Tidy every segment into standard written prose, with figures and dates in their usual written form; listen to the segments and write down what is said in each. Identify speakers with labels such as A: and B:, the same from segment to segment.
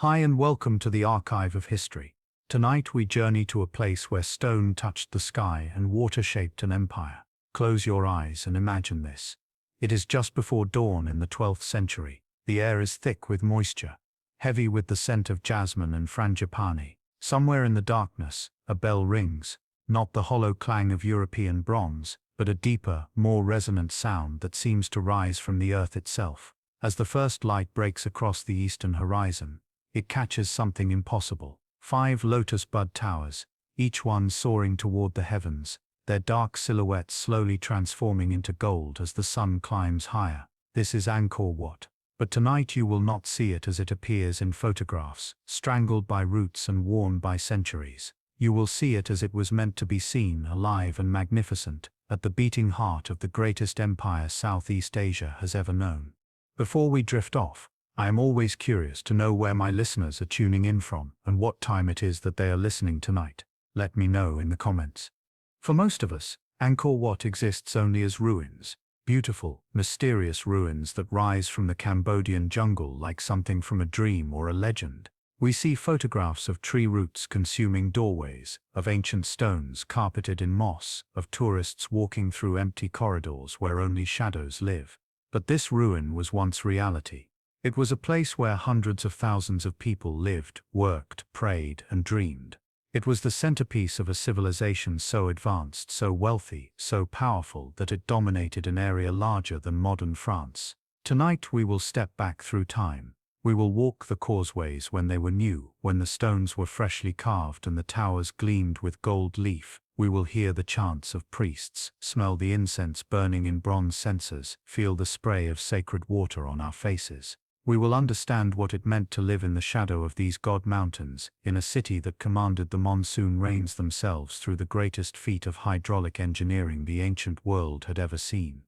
A: Hi and welcome to the Archive of History. Tonight we journey to a place where stone touched the sky and water shaped an empire. Close your eyes and imagine this. It is just before dawn in the 12th century. The air is thick with moisture, heavy with the scent of jasmine and frangipani. Somewhere in the darkness, a bell rings, not the hollow clang of European bronze, but a deeper, more resonant sound that seems to rise from the earth itself. As the first light breaks across the eastern horizon, it catches something impossible. 5 lotus bud towers, each one soaring toward the heavens, their dark silhouettes slowly transforming into gold as the sun climbs higher. This is Angkor Wat. But tonight you will not see it as it appears in photographs, strangled by roots and worn by centuries. You will see it as it was meant to be seen, alive and magnificent, at the beating heart of the greatest empire Southeast Asia has ever known. Before we drift off, I am always curious to know where my listeners are tuning in from and what time it is that they are listening tonight. Let me know in the comments. For most of us, Angkor Wat exists only as ruins, beautiful, mysterious ruins that rise from the Cambodian jungle like something from a dream or a legend. We see photographs of tree roots consuming doorways, of ancient stones carpeted in moss, of tourists walking through empty corridors where only shadows live. But this ruin was once reality. It was a place where hundreds of thousands of people lived, worked, prayed, and dreamed. It was the centerpiece of a civilization so advanced, so wealthy, so powerful that it dominated an area larger than modern France. Tonight we will step back through time. We will walk the causeways when they were new, when the stones were freshly carved and the towers gleamed with gold leaf. We will hear the chants of priests, smell the incense burning in bronze censers, feel the spray of sacred water on our faces. We will understand what it meant to live in the shadow of these god mountains, in a city that commanded the monsoon rains themselves through the greatest feat of hydraulic engineering the ancient world had ever seen.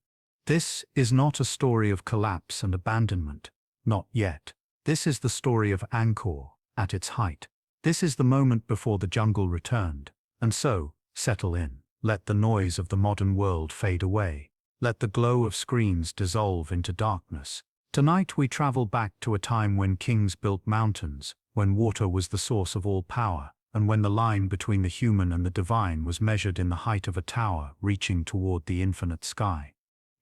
A: This is not a story of collapse and abandonment. Not yet. This is the story of Angkor, at its height. This is the moment before the jungle returned. And so, settle in. Let the noise of the modern world fade away. Let the glow of screens dissolve into darkness. Tonight we travel back to a time when kings built mountains, when water was the source of all power, and when the line between the human and the divine was measured in the height of a tower reaching toward the infinite sky.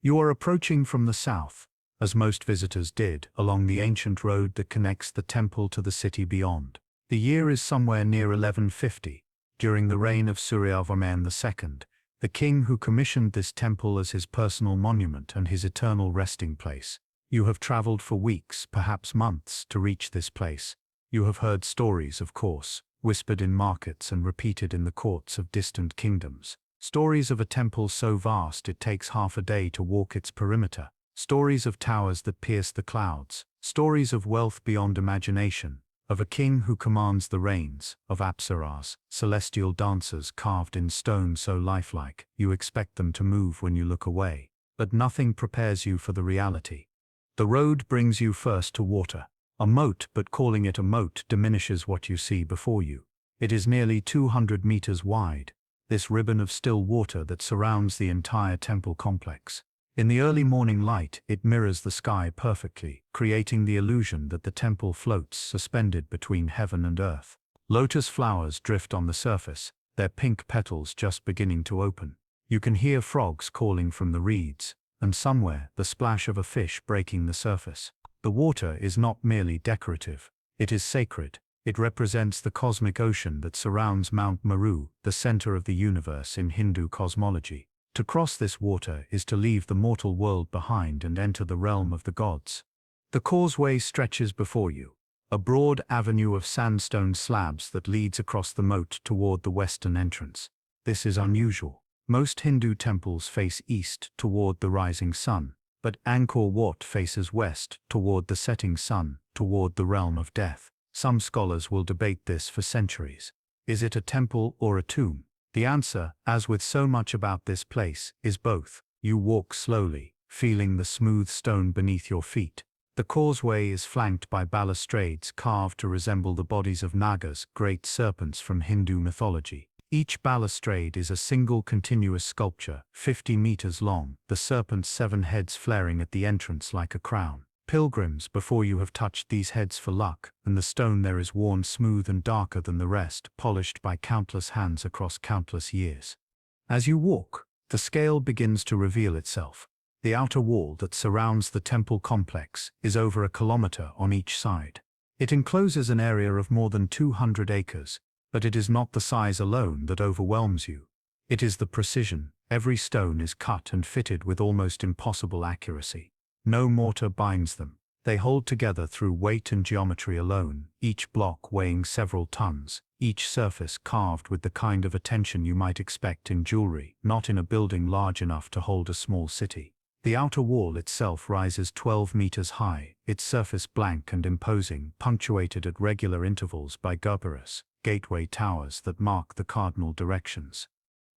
A: You are approaching from the south, as most visitors did, along the ancient road that connects the temple to the city beyond. The year is somewhere near 1150, during the reign of Suryavarman II, the king who commissioned this temple as his personal monument and his eternal resting place. You have traveled for weeks, perhaps months, to reach this place. You have heard stories, of course, whispered in markets and repeated in the courts of distant kingdoms. Stories of a temple so vast it takes half a day to walk its perimeter. Stories of towers that pierce the clouds. Stories of wealth beyond imagination. Of a king who commands the rains. Of apsaras, celestial dancers carved in stone so lifelike, you expect them to move when you look away. But nothing prepares you for the reality. The road brings you first to water. A moat, but calling it a moat diminishes what you see before you. It is nearly 200 meters wide, this ribbon of still water that surrounds the entire temple complex. In the early morning light, it mirrors the sky perfectly, creating the illusion that the temple floats suspended between heaven and earth. Lotus flowers drift on the surface, their pink petals just beginning to open. You can hear frogs calling from the reeds, and somewhere, the splash of a fish breaking the surface. The water is not merely decorative. It is sacred. It represents the cosmic ocean that surrounds Mount Meru, the center of the universe in Hindu cosmology. To cross this water is to leave the mortal world behind and enter the realm of the gods. The causeway stretches before you, a broad avenue of sandstone slabs that leads across the moat toward the western entrance. This is unusual. Most Hindu temples face east toward the rising sun, but Angkor Wat faces west toward the setting sun, toward the realm of death. Some scholars will debate this for centuries. Is it a temple or a tomb? The answer, as with so much about this place, is both. You walk slowly, feeling the smooth stone beneath your feet. The causeway is flanked by balustrades carved to resemble the bodies of nagas, great serpents from Hindu mythology. Each balustrade is a single continuous sculpture, 50 meters long, the serpent's 7 heads flaring at the entrance like a crown. Pilgrims, before you have touched these heads for luck, and the stone there is worn smooth and darker than the rest, polished by countless hands across countless years. As you walk, the scale begins to reveal itself. The outer wall that surrounds the temple complex is over 1 kilometer on each side. It encloses an area of more than 200 acres, but it is not the size alone that overwhelms you. It is the precision. Every stone is cut and fitted with almost impossible accuracy. No mortar binds them. They hold together through weight and geometry alone, each block weighing several tons, each surface carved with the kind of attention you might expect in jewelry, not in a building large enough to hold a small city. The outer wall itself rises 12 meters high, its surface blank and imposing, punctuated at regular intervals by gopurahs, gateway towers that mark the cardinal directions.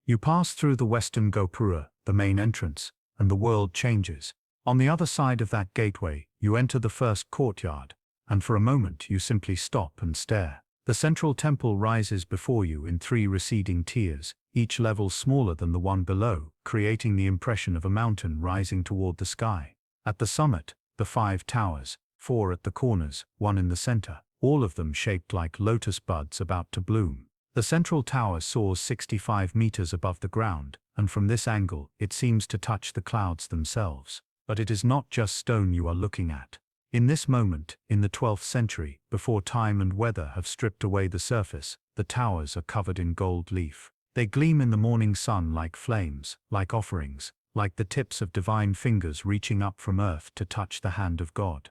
A: You pass through the western gopura, the main entrance, and the world changes. On the other side of that gateway, you enter the first courtyard, and for a moment you simply stop and stare. The central temple rises before you in 3 receding tiers, each level smaller than the one below, creating the impression of a mountain rising toward the sky. At the summit, the 5 towers, 4 at the corners, 1 in the center, all of them shaped like lotus buds about to bloom. The central tower soars 65 meters above the ground, and from this angle it seems to touch the clouds themselves. But it is not just stone you are looking at. In this moment, in the 12th century, before time and weather have stripped away the surface, the towers are covered in gold leaf. They gleam in the morning sun like flames, like offerings, like the tips of divine fingers reaching up from earth to touch the hand of God.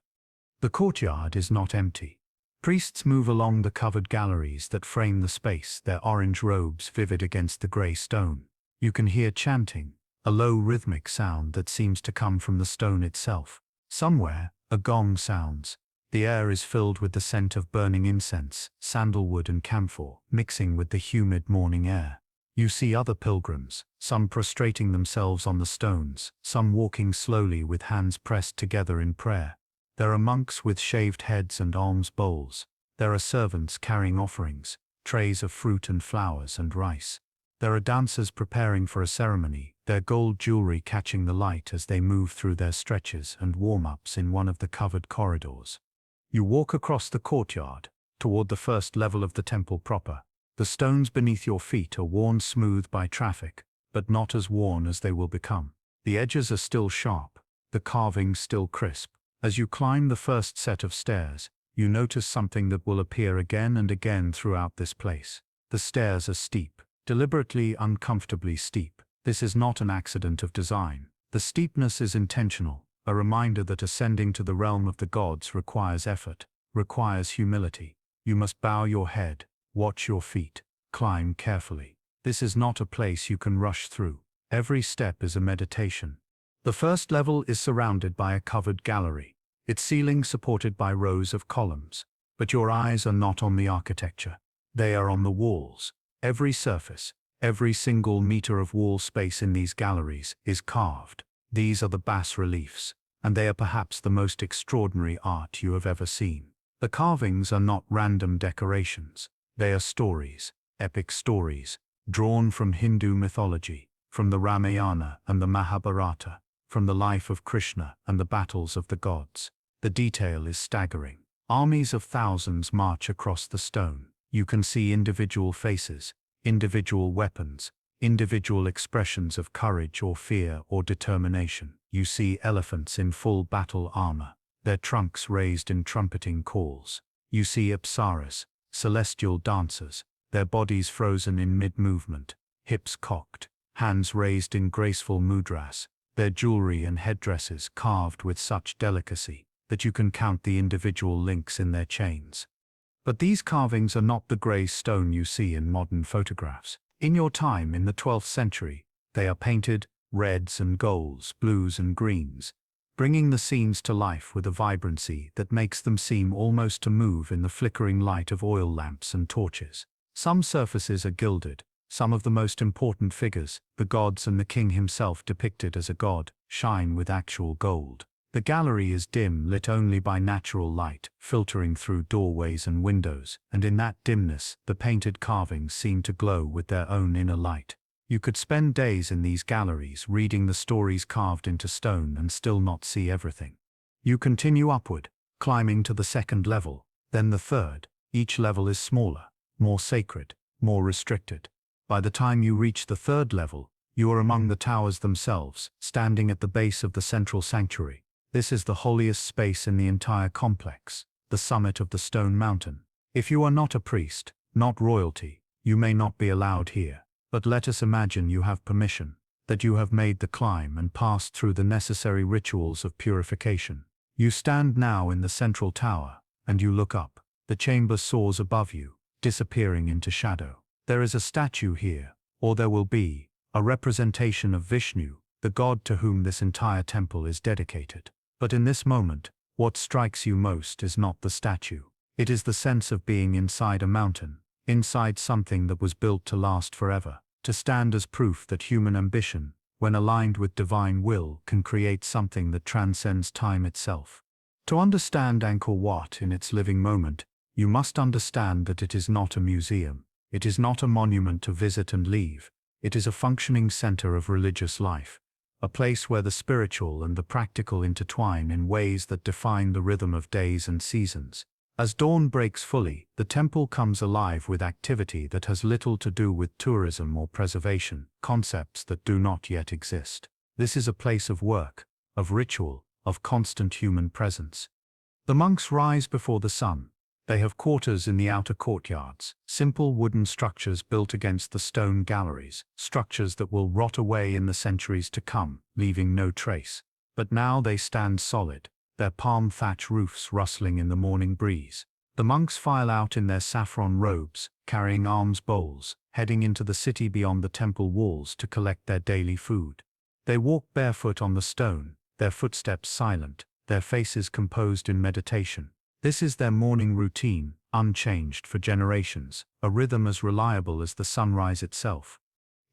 A: The courtyard is not empty. Priests move along the covered galleries that frame the space, their orange robes vivid against the grey stone. You can hear chanting, a low rhythmic sound that seems to come from the stone itself. Somewhere, a gong sounds. The air is filled with the scent of burning incense, sandalwood and camphor, mixing with the humid morning air. You see other pilgrims, some prostrating themselves on the stones, some walking slowly with hands pressed together in prayer. There are monks with shaved heads and alms bowls. There are servants carrying offerings, trays of fruit and flowers and rice. There are dancers preparing for a ceremony, their gold jewelry catching the light as they move through their stretches and warm-ups in one of the covered corridors. You walk across the courtyard, toward the first level of the temple proper. The stones beneath your feet are worn smooth by traffic, but not as worn as they will become. The edges are still sharp, the carvings still crisp. As you climb the first set of stairs, you notice something that will appear again and again throughout this place. The stairs are steep, deliberately uncomfortably steep. This is not an accident of design. The steepness is intentional, a reminder that ascending to the realm of the gods requires effort, requires humility. You must bow your head, watch your feet, climb carefully. This is not a place you can rush through. Every step is a meditation. The first level is surrounded by a covered gallery, its ceiling supported by rows of columns. But your eyes are not on the architecture. They are on the walls. Every surface, every single meter of wall space in these galleries is carved. These are the bas-reliefs, and they are perhaps the most extraordinary art you have ever seen. The carvings are not random decorations. They are stories, epic stories, drawn from Hindu mythology, from the Ramayana and the Mahabharata, from the life of Krishna and the battles of the gods. The detail is staggering. Armies of thousands march across the stone. You can see individual faces, individual weapons, individual expressions of courage or fear or determination. You see elephants in full battle armor, their trunks raised in trumpeting calls. You see apsaras, celestial dancers, their bodies frozen in mid-movement, hips cocked, hands raised in graceful mudras, their jewelry and headdresses carved with such delicacy that you can count the individual links in their chains. But these carvings are not the grey stone you see in modern photographs. In your time in the 12th century, they are painted reds and golds, blues and greens, bringing the scenes to life with a vibrancy that makes them seem almost to move in the flickering light of oil lamps and torches. Some surfaces are gilded. Some of the most important figures, the gods and the king himself depicted as a god, shine with actual gold. The gallery is dim, lit only by natural light, filtering through doorways and windows, and in that dimness, the painted carvings seem to glow with their own inner light. You could spend days in these galleries reading the stories carved into stone and still not see everything. You continue upward, climbing to the second level, then the third. Each level is smaller, more sacred, more restricted. By the time you reach the third level, you are among the towers themselves, standing at the base of the central sanctuary. This is the holiest space in the entire complex, the summit of the stone mountain. If you are not a priest, not royalty, you may not be allowed here. But let us imagine you have permission, that you have made the climb and passed through the necessary rituals of purification. You stand now in the central tower, and you look up. The chamber soars above you, disappearing into shadow. There is a statue here, or there will be, a representation of Vishnu, the god to whom this entire temple is dedicated. But in this moment, what strikes you most is not the statue. It is the sense of being inside a mountain, inside something that was built to last forever, to stand as proof that human ambition, when aligned with divine will, can create something that transcends time itself. To understand Angkor Wat in its living moment, you must understand that it is not a museum. It is not a monument to visit and leave. It is a functioning center of religious life, a place where the spiritual and the practical intertwine in ways that define the rhythm of days and seasons. As dawn breaks fully, the temple comes alive with activity that has little to do with tourism or preservation, concepts that do not yet exist. This is a place of work, of ritual, of constant human presence. The monks rise before the sun. They have quarters in the outer courtyards, simple wooden structures built against the stone galleries, structures that will rot away in the centuries to come, leaving no trace. But now they stand solid, their palm thatch roofs rustling in the morning breeze. The monks file out in their saffron robes, carrying alms bowls, heading into the city beyond the temple walls to collect their daily food. They walk barefoot on the stone, their footsteps silent, their faces composed in meditation. This is their morning routine, unchanged for generations, a rhythm as reliable as the sunrise itself.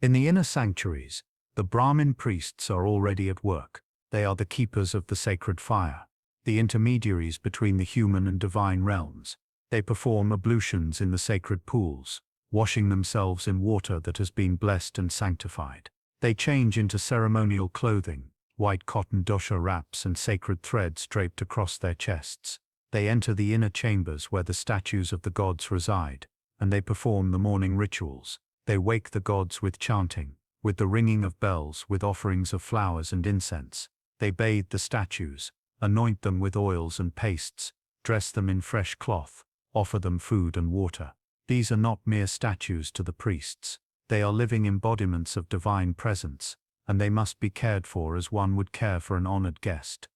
A: In the inner sanctuaries, the Brahmin priests are already at work. They are the keepers of the sacred fire, the intermediaries between the human and divine realms. They perform ablutions in the sacred pools, washing themselves in water that has been blessed and sanctified. They change into ceremonial clothing, white cotton dosha wraps and sacred threads draped across their chests. They enter the inner chambers where the statues of the gods reside, and they perform the morning rituals. They wake the gods with chanting, with the ringing of bells, with offerings of flowers and incense. They bathe the statues, anoint them with oils and pastes, dress them in fresh cloth, offer them food and water. These are not mere statues to the priests. They are living embodiments of divine presence, and they must be cared for as one would care for an honored guest.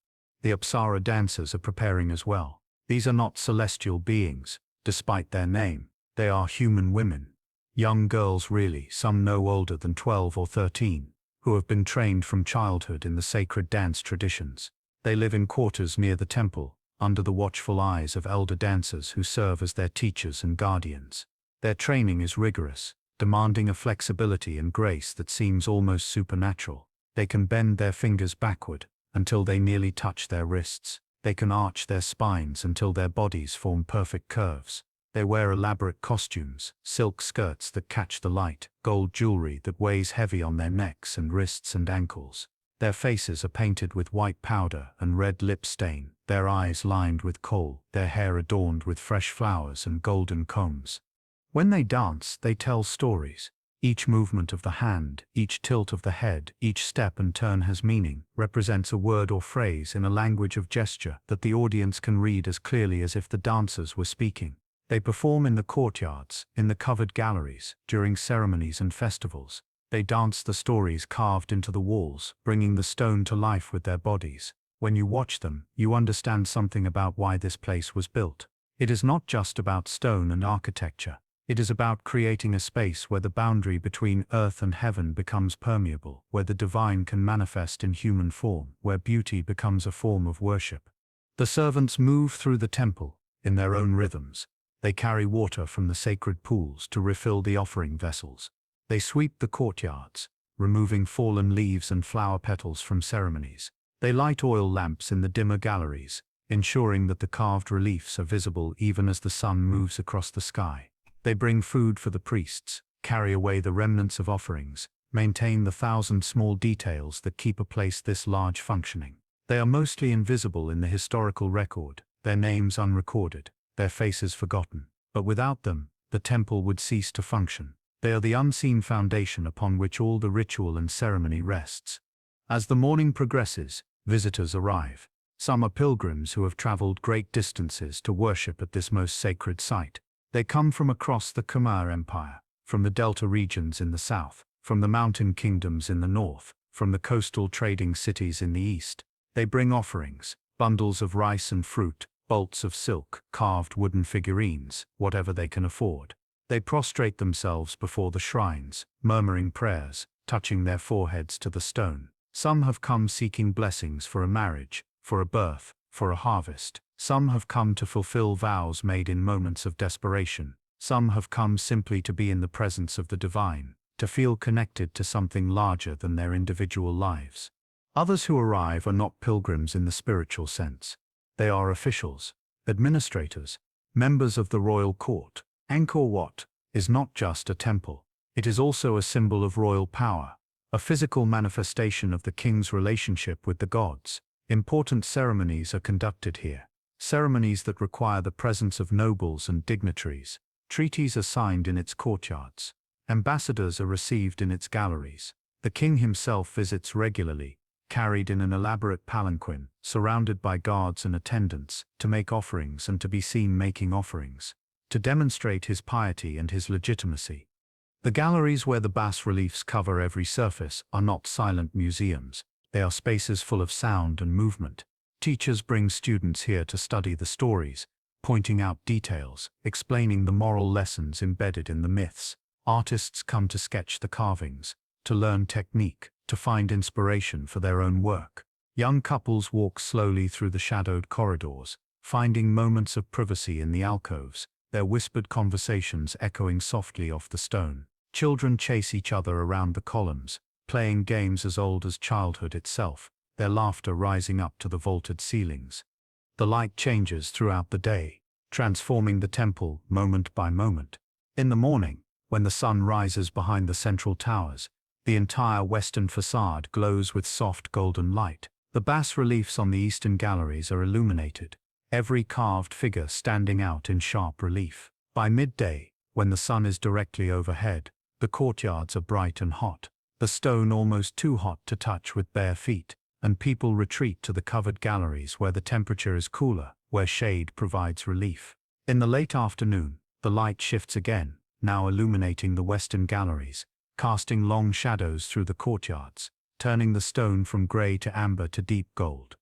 A: The apsara dancers are preparing as well. These are not celestial beings, despite their name. They are human women. Young girls really, some no older than 12 or 13, who have been trained from childhood in the sacred dance traditions. They live in quarters near the temple, under the watchful eyes of elder dancers who serve as their teachers and guardians. Their training is rigorous, demanding a flexibility and grace that seems almost supernatural. They can bend their fingers backward until they nearly touch their wrists. They can arch their spines until their bodies form perfect curves. They wear elaborate costumes, silk skirts that catch the light, gold jewelry that weighs heavy on their necks and wrists and ankles. Their faces are painted with white powder and red lip stain, their eyes lined with kohl, their hair adorned with fresh flowers and golden combs. When they dance, they tell stories. Each movement of the hand, each tilt of the head, each step and turn has meaning, represents a word or phrase in a language of gesture that the audience can read as clearly as if the dancers were speaking. They perform in the courtyards, in the covered galleries, during ceremonies and festivals. They dance the stories carved into the walls, bringing the stone to life with their bodies. When you watch them, you understand something about why this place was built. It is not just about stone and architecture. It is about creating a space where the boundary between earth and heaven becomes permeable, where the divine can manifest in human form, where beauty becomes a form of worship. The servants move through the temple, in their own rhythms. They carry water from the sacred pools to refill the offering vessels. They sweep the courtyards, removing fallen leaves and flower petals from ceremonies. They light oil lamps in the dimmer galleries, ensuring that the carved reliefs are visible even as the sun moves across the sky. They bring food for the priests, carry away the remnants of offerings, maintain the 1,000 small details that keep a place this large functioning. They are mostly invisible in the historical record, their names unrecorded, their faces forgotten. But without them, the temple would cease to function. They are the unseen foundation upon which all the ritual and ceremony rests. As the morning progresses, visitors arrive. Some are pilgrims who have traveled great distances to worship at this most sacred site. They come from across the Khmer Empire, from the delta regions in the south, from the mountain kingdoms in the north, from the coastal trading cities in the east. They bring offerings, bundles of rice and fruit, bolts of silk, carved wooden figurines, whatever they can afford. They prostrate themselves before the shrines, murmuring prayers, touching their foreheads to the stone. Some have come seeking blessings for a marriage, for a birth, for a harvest. Some have come to fulfill vows made in moments of desperation. Some have come simply to be in the presence of the divine, to feel connected to something larger than their individual lives. Others who arrive are not pilgrims in the spiritual sense. They are officials, administrators, members of the royal court. Angkor Wat is not just a temple. It is also a symbol of royal power, a physical manifestation of the king's relationship with the gods. Important ceremonies are conducted here, ceremonies that require the presence of nobles and dignitaries. Treaties are signed in its courtyards. Ambassadors are received in its galleries. The king himself visits regularly, carried in an elaborate palanquin, surrounded by guards and attendants, to make offerings and to be seen making offerings, to demonstrate his piety and his legitimacy. The galleries where the bas-reliefs cover every surface are not silent museums. They are spaces full of sound and movement. Teachers bring students here to study the stories, pointing out details, explaining the moral lessons embedded in the myths. Artists come to sketch the carvings, to learn technique, to find inspiration for their own work. Young couples walk slowly through the shadowed corridors, finding moments of privacy in the alcoves, their whispered conversations echoing softly off the stone. Children chase each other around the columns, playing games as old as childhood itself, their laughter rising up to the vaulted ceilings. The light changes throughout the day, transforming the temple moment by moment. In the morning, when the sun rises behind the central towers, the entire western facade glows with soft golden light. The bas-reliefs on the eastern galleries are illuminated, every carved figure standing out in sharp relief. By midday, when the sun is directly overhead, the courtyards are bright and hot, the stone almost too hot to touch with bare feet, and people retreat to the covered galleries where the temperature is cooler, where shade provides relief. In the late afternoon, the light shifts again, now illuminating the western galleries, casting long shadows through the courtyards, turning the stone from grey to amber to deep gold.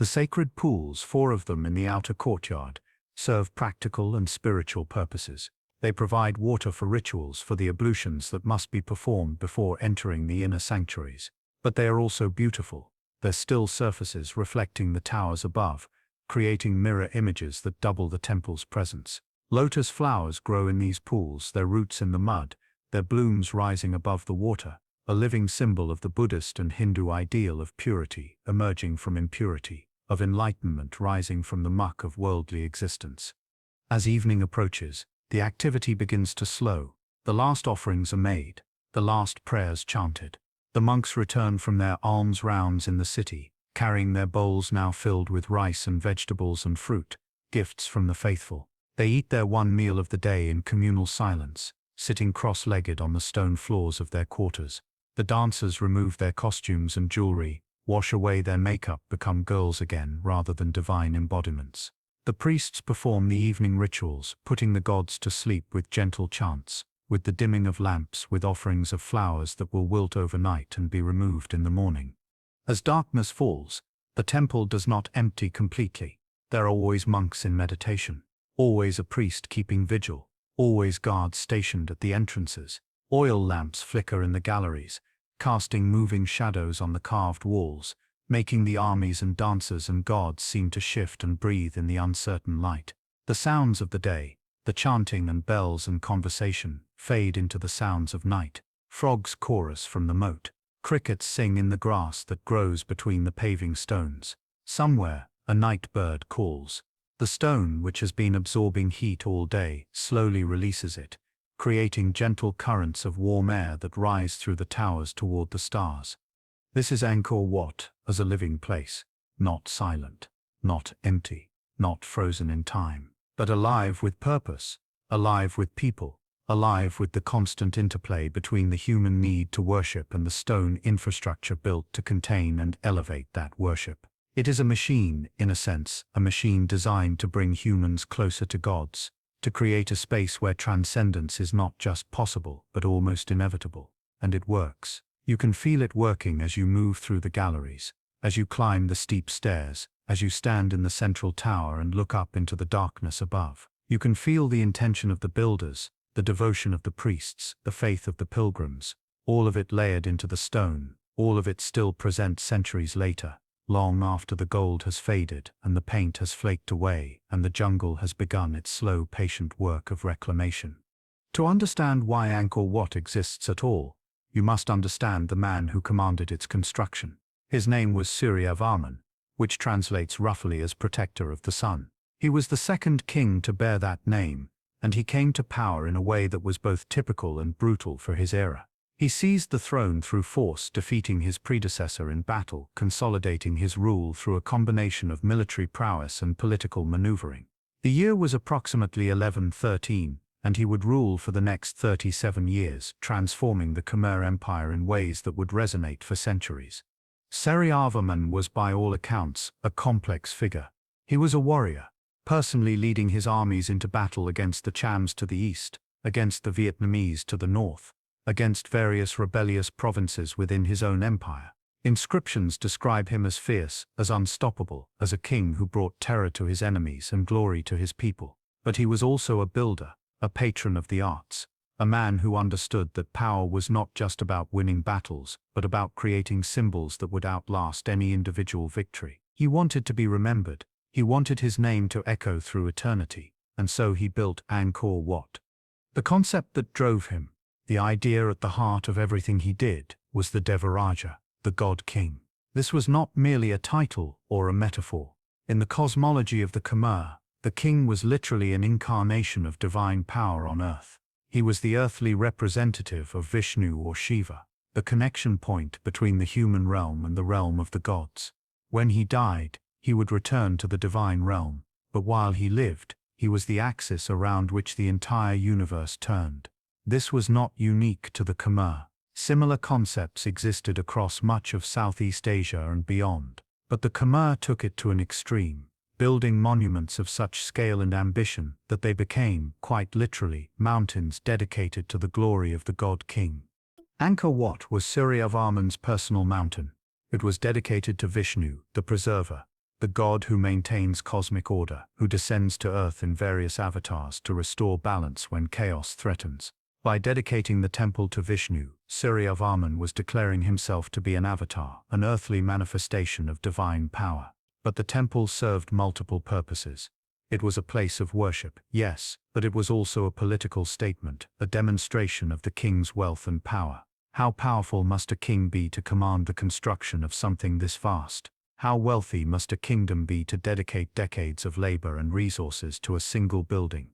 A: The sacred pools, 4 of them in the outer courtyard, serve practical and spiritual purposes. They provide water for rituals, for the ablutions that must be performed before entering the inner sanctuaries. But they are also beautiful, their still surfaces reflecting the towers above, creating mirror images that double the temple's presence. Lotus flowers grow in these pools, their roots in the mud, their blooms rising above the water, a living symbol of the Buddhist and Hindu ideal of purity emerging from impurity, of enlightenment rising from the muck of worldly existence. As evening approaches, the activity begins to slow. The last offerings are made, the last prayers chanted. The monks return from their alms rounds in the city, carrying their bowls now filled with rice and vegetables and fruit, gifts from the faithful. They eat their one meal of the day in communal silence, sitting cross-legged on the stone floors of their quarters. The dancers remove their costumes and jewelry, wash away their makeup, become girls again rather than divine embodiments. The priests perform the evening rituals, putting the gods to sleep with gentle chants, with the dimming of lamps, with offerings of flowers that will wilt overnight and be removed in the morning. As darkness falls, the temple does not empty completely. There are always monks in meditation, always a priest keeping vigil, always guards stationed at the entrances. Oil lamps flicker in the galleries, casting moving shadows on the carved walls, making the armies and dancers and gods seem to shift and breathe in the uncertain light. The sounds of the day, the chanting and bells and conversation, fade into the sounds of night. Frogs chorus from the moat. Crickets sing in the grass that grows between the paving stones. Somewhere, a night bird calls. The stone, which has been absorbing heat all day, slowly releases it, creating gentle currents of warm air that rise through the towers toward the stars. This is Angkor Wat as a living place. not silent, not empty, not frozen in time, but alive with purpose, alive with people, alive with the constant interplay between the human need to worship and the stone infrastructure built to contain and elevate that worship. It is a machine, in a sense, a machine designed to bring humans closer to gods, to create a space where transcendence is not just possible, but almost inevitable. And it works. You can feel it working as you move through the galleries, as you climb the steep stairs, as you stand in the central tower and look up into the darkness above. You can feel the intention of the builders, the devotion of the priests, the faith of the pilgrims, all of it layered into the stone, all of it still present centuries later, long after the gold has faded and the paint has flaked away and the jungle has begun its slow, patient work of reclamation. To understand why Angkor Wat exists at all, you must understand the man who commanded its construction. His name was Suryavarman, which translates roughly as protector of the sun. He was the second king to bear that name, and he came to power in a way that was both typical and brutal for his era. He seized the throne through force, defeating his predecessor in battle, consolidating his rule through a combination of military prowess and political maneuvering. The year was approximately 1113, and he would rule for the next 37 years, transforming the Khmer Empire in ways that would resonate for centuries. Suryavarman was by all accounts a complex figure. He was a warrior, personally leading his armies into battle against the Chams to the east, against the Vietnamese to the north, against various rebellious provinces within his own empire. Inscriptions describe him as fierce, as unstoppable, as a king who brought terror to his enemies and glory to his people. But he was also a builder, a patron of the arts, a man who understood that power was not just about winning battles, but about creating symbols that would outlast any individual victory. He wanted to be remembered. He wanted his name to echo through eternity, and so he built Angkor Wat. The concept that drove him, the idea at the heart of everything he did, was the Devaraja, the god-king. This was not merely a title or a metaphor. In the cosmology of the Khmer, the king was literally an incarnation of divine power on earth. He was the earthly representative of Vishnu or Shiva, the connection point between the human realm and the realm of the gods. When he died, he would return to the divine realm, but while he lived, he was the axis around which the entire universe turned. This was not unique to the Khmer. Similar concepts existed across much of Southeast Asia and beyond, but the Khmer took it to an extreme, building monuments of such scale and ambition that they became, quite literally, mountains dedicated to the glory of the god-king. Angkor Wat was Suryavarman's personal mountain. It was dedicated to Vishnu, the preserver, the god who maintains cosmic order, who descends to earth in various avatars to restore balance when chaos threatens. By dedicating the temple to Vishnu, Suryavarman was declaring himself to be an avatar, an earthly manifestation of divine power. But the temple served multiple purposes. It was a place of worship, yes, but it was also a political statement, a demonstration of the king's wealth and power. How powerful must a king be to command the construction of something this vast? How wealthy must a kingdom be to dedicate decades of labor and resources to a single building?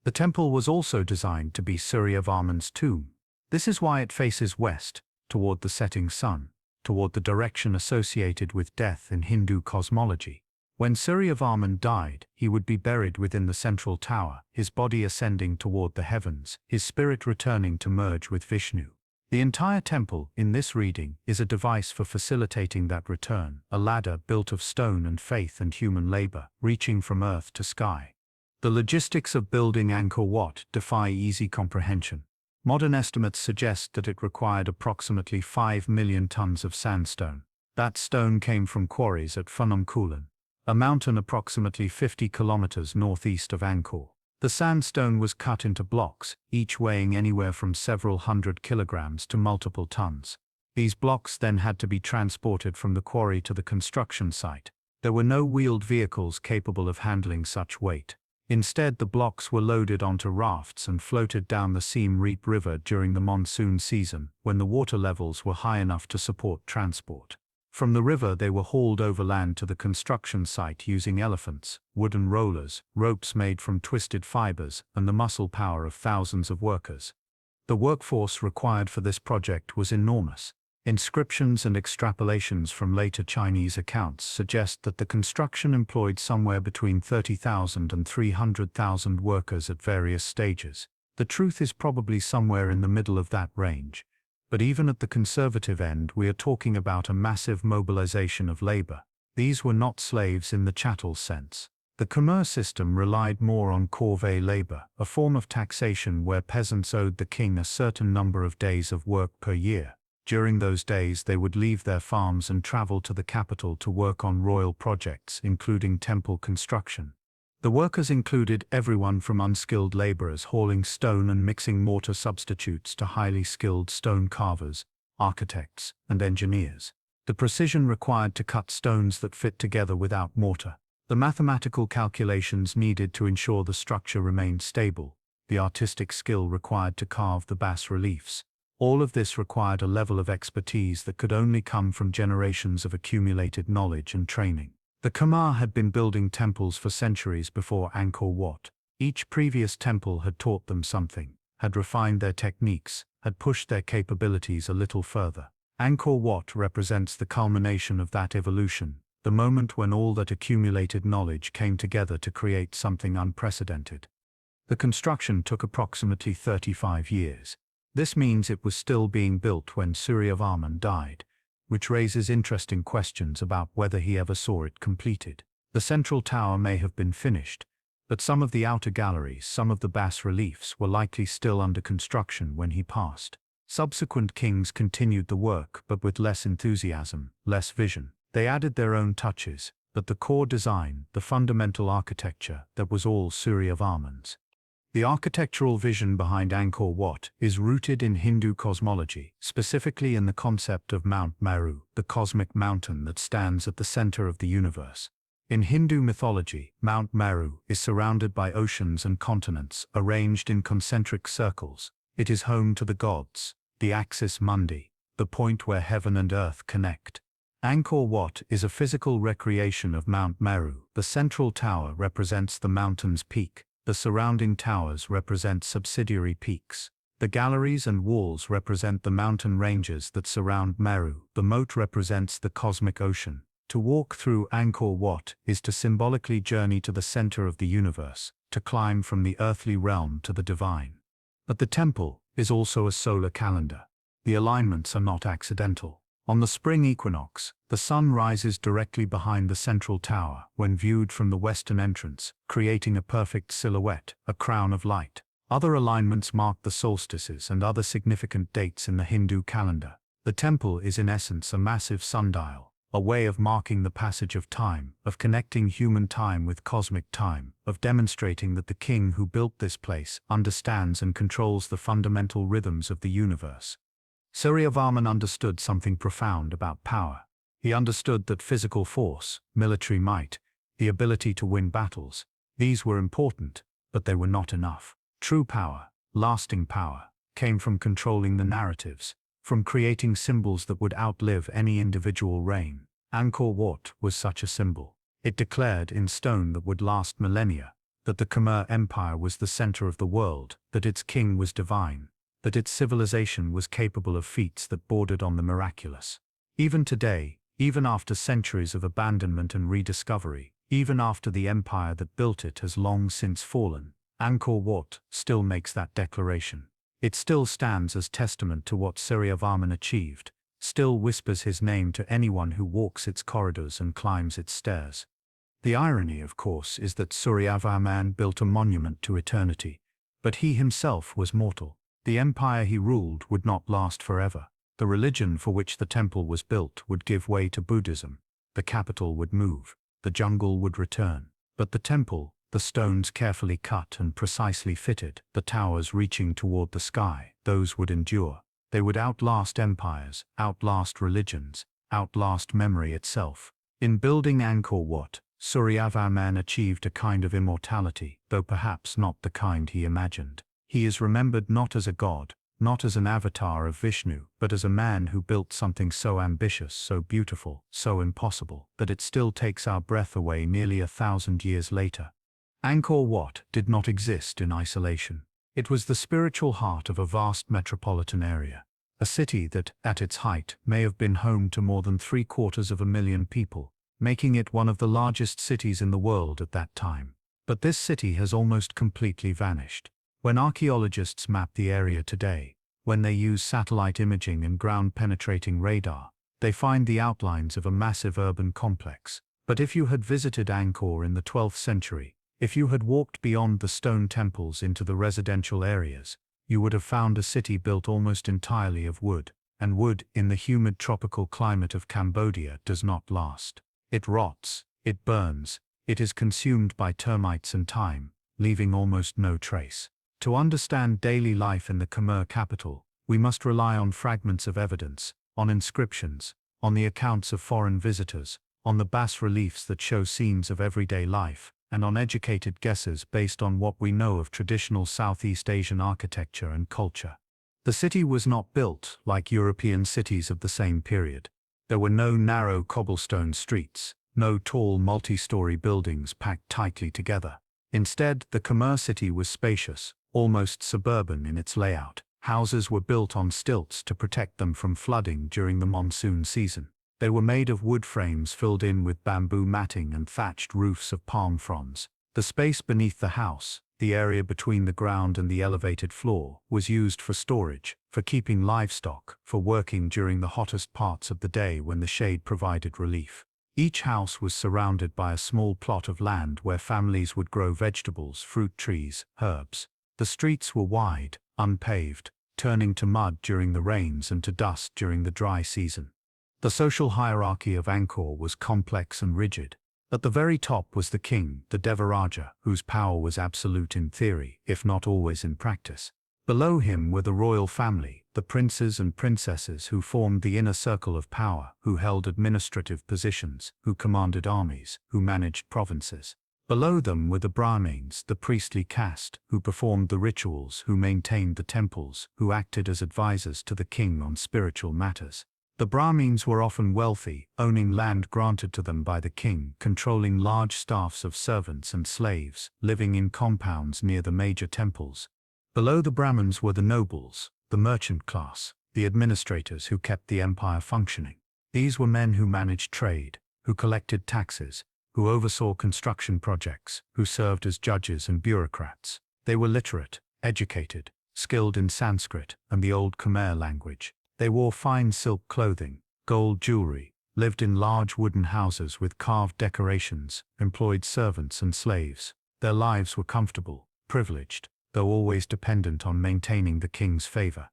A: The temple was also designed to be Suryavarman's tomb. This is why it faces west, toward the setting sun, toward the direction associated with death in Hindu cosmology. When Suryavarman died, he would be buried within the central tower, his body ascending toward the heavens, his spirit returning to merge with Vishnu. The entire temple, in this reading, is a device for facilitating that return, a ladder built of stone and faith and human labor, reaching from earth to sky. The logistics of building Angkor Wat defy easy comprehension. Modern estimates suggest that it required approximately 5 million tons of sandstone. That stone came from quarries at Phnom Kulen, a mountain approximately 50 kilometers northeast of Angkor. The sandstone was cut into blocks, each weighing anywhere from several hundred kilograms to multiple tons. These blocks then had to be transported from the quarry to the construction site. There were no wheeled vehicles capable of handling such weight. Instead, the blocks were loaded onto rafts and floated down the Siem Reap River during the monsoon season, when the water levels were high enough to support transport. From the river they were hauled overland to the construction site using elephants, wooden rollers, ropes made from twisted fibers, and the muscle power of thousands of workers. The workforce required for this project was enormous. Inscriptions and extrapolations from later Chinese accounts suggest that the construction employed somewhere between 30,000 and 300,000 workers at various stages. The truth is probably somewhere in the middle of that range. But even at the conservative end, we are talking about a massive mobilization of labor. These were not slaves in the chattel sense. The Khmer system relied more on causeway labor, a form of taxation where peasants owed the king a certain number of days of work per year. During those days they would leave their farms and travel to the capital to work on royal projects, including temple construction. The workers included everyone from unskilled laborers hauling stone and mixing mortar substitutes to highly skilled stone carvers, architects, and engineers. The precision required to cut stones that fit together without mortar. The mathematical calculations needed to ensure the structure remained stable. The artistic skill required to carve the bas-reliefs. All of this required a level of expertise that could only come from generations of accumulated knowledge and training. The Khmer had been building temples for centuries before Angkor Wat. Each previous temple had taught them something, had refined their techniques, had pushed their capabilities a little further. Angkor Wat represents the culmination of that evolution, the moment when all that accumulated knowledge came together to create something unprecedented. The construction took approximately 35 years. This means it was still being built when Suryavarman died, which raises interesting questions about whether he ever saw it completed. The central tower may have been finished, but some of the outer galleries, some of the bas-reliefs were likely still under construction when he passed. Subsequent kings continued the work, but with less enthusiasm, less vision. They added their own touches, but the core design, the fundamental architecture, that was all Suryavarman's. The architectural vision behind Angkor Wat is rooted in Hindu cosmology, specifically in the concept of Mount Meru, the cosmic mountain that stands at the center of the universe. In Hindu mythology, Mount Meru is surrounded by oceans and continents arranged in concentric circles. It is home to the gods, the axis mundi, the point where heaven and earth connect. Angkor Wat is a physical recreation of Mount Meru. The central tower represents the mountain's peak. The surrounding towers represent subsidiary peaks. The galleries and walls represent the mountain ranges that surround Meru. The moat represents the cosmic ocean. To walk through Angkor Wat is to symbolically journey to the center of the universe, to climb from the earthly realm to the divine. But the temple is also a solar calendar. The alignments are not accidental. On the spring equinox, the sun rises directly behind the central tower when viewed from the western entrance, creating a perfect silhouette, a crown of light. Other alignments mark the solstices and other significant dates in the Hindu calendar. The temple is in essence a massive sundial, a way of marking the passage of time, of connecting human time with cosmic time, of demonstrating that the king who built this place understands and controls the fundamental rhythms of the universe. Suryavarman understood something profound about power. He understood that physical force, military might, the ability to win battles, these were important, but they were not enough. True power, lasting power, came from controlling the narratives, from creating symbols that would outlive any individual reign. Angkor Wat was such a symbol. It declared in stone that would last millennia, that the Khmer Empire was the center of the world, that its king was divine, that its civilization was capable of feats that bordered on the miraculous. Even today, even after centuries of abandonment and rediscovery, even after the empire that built it has long since fallen, Angkor Wat still makes that declaration. It still stands as testament to what Suryavarman achieved, still whispers his name to anyone who walks its corridors and climbs its stairs. The irony, of course, is that Suryavarman built a monument to eternity, but he himself was mortal. The empire he ruled would not last forever. The religion for which the temple was built would give way to Buddhism. The capital would move. The jungle would return. But the temple, the stones carefully cut and precisely fitted, the towers reaching toward the sky, those would endure. They would outlast empires, outlast religions, outlast memory itself. In building Angkor Wat, Suryavarman achieved a kind of immortality, though perhaps not the kind he imagined. He is remembered not as a god, not as an avatar of Vishnu, but as a man who built something so ambitious, so beautiful, so impossible, that it still takes our breath away nearly 1,000 years later. Angkor Wat did not exist in isolation. It was the spiritual heart of a vast metropolitan area. a city that, at its height, may have been home to more than 750,000 people, making it one of the largest cities in the world at that time. But this city has almost completely vanished. When archaeologists map the area today, when they use satellite imaging and ground-penetrating radar, they find the outlines of a massive urban complex. But if you had visited Angkor in the 12th century, if you had walked beyond the stone temples into the residential areas, you would have found a city built almost entirely of wood, and wood, in the humid tropical climate of Cambodia, does not last. It rots, it burns, it is consumed by termites and time, leaving almost no trace. To understand daily life in the Khmer capital, we must rely on fragments of evidence, on inscriptions, on the accounts of foreign visitors, on the bas-reliefs that show scenes of everyday life, and on educated guesses based on what we know of traditional Southeast Asian architecture and culture. The city was not built like European cities of the same period. There were no narrow cobblestone streets, no tall multi-story buildings packed tightly together. Instead, the Khmer city was spacious, almost suburban in its layout. Houses were built on stilts to protect them from flooding during the monsoon season. They were made of wood frames filled in with bamboo matting and thatched roofs of palm fronds. The space beneath the house, the area between the ground and the elevated floor, was used for storage, for keeping livestock, for working during the hottest parts of the day when the shade provided relief. Each house was surrounded by a small plot of land where families would grow vegetables, fruit trees, herbs. The streets were wide, unpaved, turning to mud during the rains and to dust during the dry season. The social hierarchy of Angkor was complex and rigid. At the very top was the king, the Devaraja, whose power was absolute in theory, if not always in practice. Below him were the royal family, the princes and princesses who formed the inner circle of power, who held administrative positions, who commanded armies, who managed provinces. Below them were the Brahmins, the priestly caste, who performed the rituals, who maintained the temples, who acted as advisors to the king on spiritual matters. The Brahmins were often wealthy, owning land granted to them by the king, controlling large staffs of servants and slaves, living in compounds near the major temples. Below the Brahmins were the nobles, the merchant class, the administrators who kept the empire functioning. These were men who managed trade, who collected taxes, who oversaw construction projects, who served as judges and bureaucrats. They were literate, educated, skilled in Sanskrit and the old Khmer language. They wore fine silk clothing, gold jewelry, lived in large wooden houses with carved decorations, employed servants and slaves. Their lives were comfortable, privileged, though always dependent on maintaining the king's favor.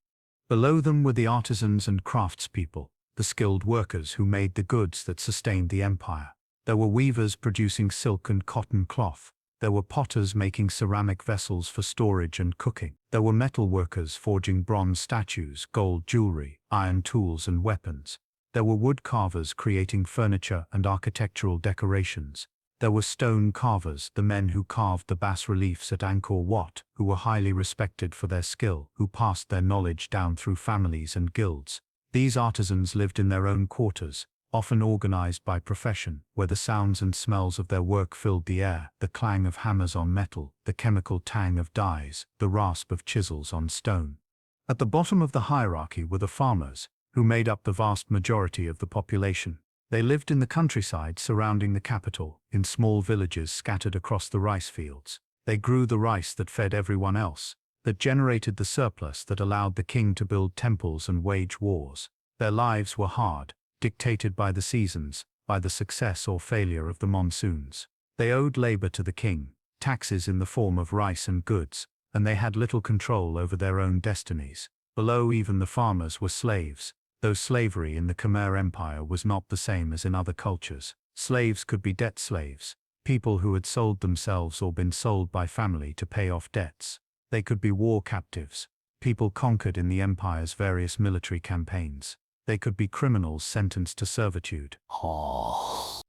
A: Below them were the artisans and craftspeople, the skilled workers who made the goods that sustained the empire. There were weavers producing silk and cotton cloth. There were potters making ceramic vessels for storage and cooking. There were metal workers forging bronze statues, gold jewelry, iron tools and weapons. There were wood carvers creating furniture and architectural decorations. There were stone carvers, the men who carved the bas-reliefs at Angkor Wat, who were highly respected for their skill, who passed their knowledge down through families and guilds. These artisans lived in their own quarters, often organized by profession, where the sounds and smells of their work filled the air, the clang of hammers on metal, the chemical tang of dyes, the rasp of chisels on stone. At the bottom of the hierarchy were the farmers, who made up the vast majority of the population. They lived in the countryside surrounding the capital, in small villages scattered across the rice fields. They grew the rice that fed everyone else, that generated the surplus that allowed the king to build temples and wage wars. Their lives were hard, dictated by the seasons, by the success or failure of the monsoons. They owed labor to the king, taxes in the form of rice and goods, and they had little control over their own destinies. Below even the farmers were slaves, though slavery in the Khmer Empire was not the same as in other cultures. Slaves could be debt slaves, people who had sold themselves or been sold by family to pay off debts. They could be war captives, people conquered in the empire's various military campaigns. They could be criminals sentenced to servitude.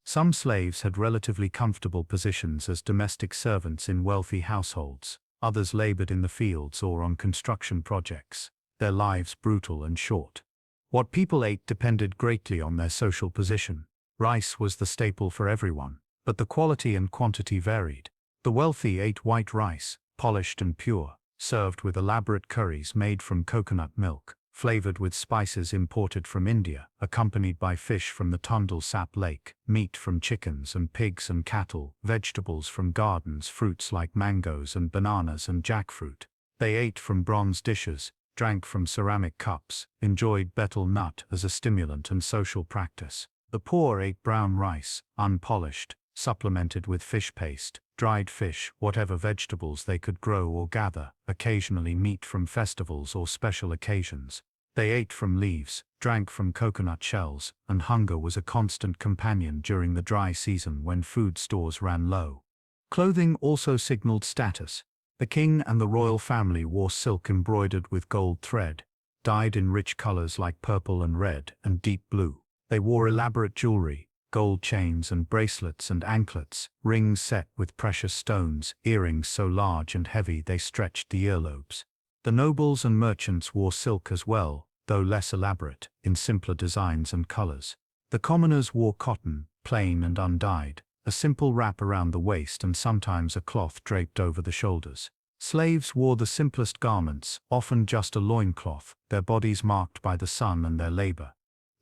A: Some slaves had relatively comfortable positions as domestic servants in wealthy households. Others labored in the fields or on construction projects, their lives brutal and short. What people ate depended greatly on their social position. Rice was the staple for everyone, but the quality and quantity varied. The wealthy ate white rice, polished and pure, served with elaborate curries made from coconut milk. flavored with spices imported from India, accompanied by fish from the Tundal Sap Lake, meat from chickens and pigs and cattle, vegetables from gardens, fruits like mangoes and bananas and jackfruit. They ate from bronze dishes, drank from ceramic cups, enjoyed betel nut as a stimulant and social practice. The poor ate brown rice, unpolished, supplemented with fish paste, dried fish, whatever vegetables they could grow or gather, occasionally meat from festivals or special occasions. They ate from leaves, drank from coconut shells, and hunger was a constant companion during the dry season when food stores ran low. Clothing also signaled status. The king and the royal family wore silk embroidered with gold thread, dyed in rich colors like purple and red and deep blue. They wore elaborate jewelry, gold chains and bracelets and anklets, rings set with precious stones, earrings so large and heavy they stretched the earlobes. The nobles and merchants wore silk as well, though less elaborate, in simpler designs and colors. The commoners wore cotton, plain and undyed, a simple wrap around the waist and sometimes a cloth draped over the shoulders. Slaves wore the simplest garments, often just a loincloth, their bodies marked by the sun and their labor.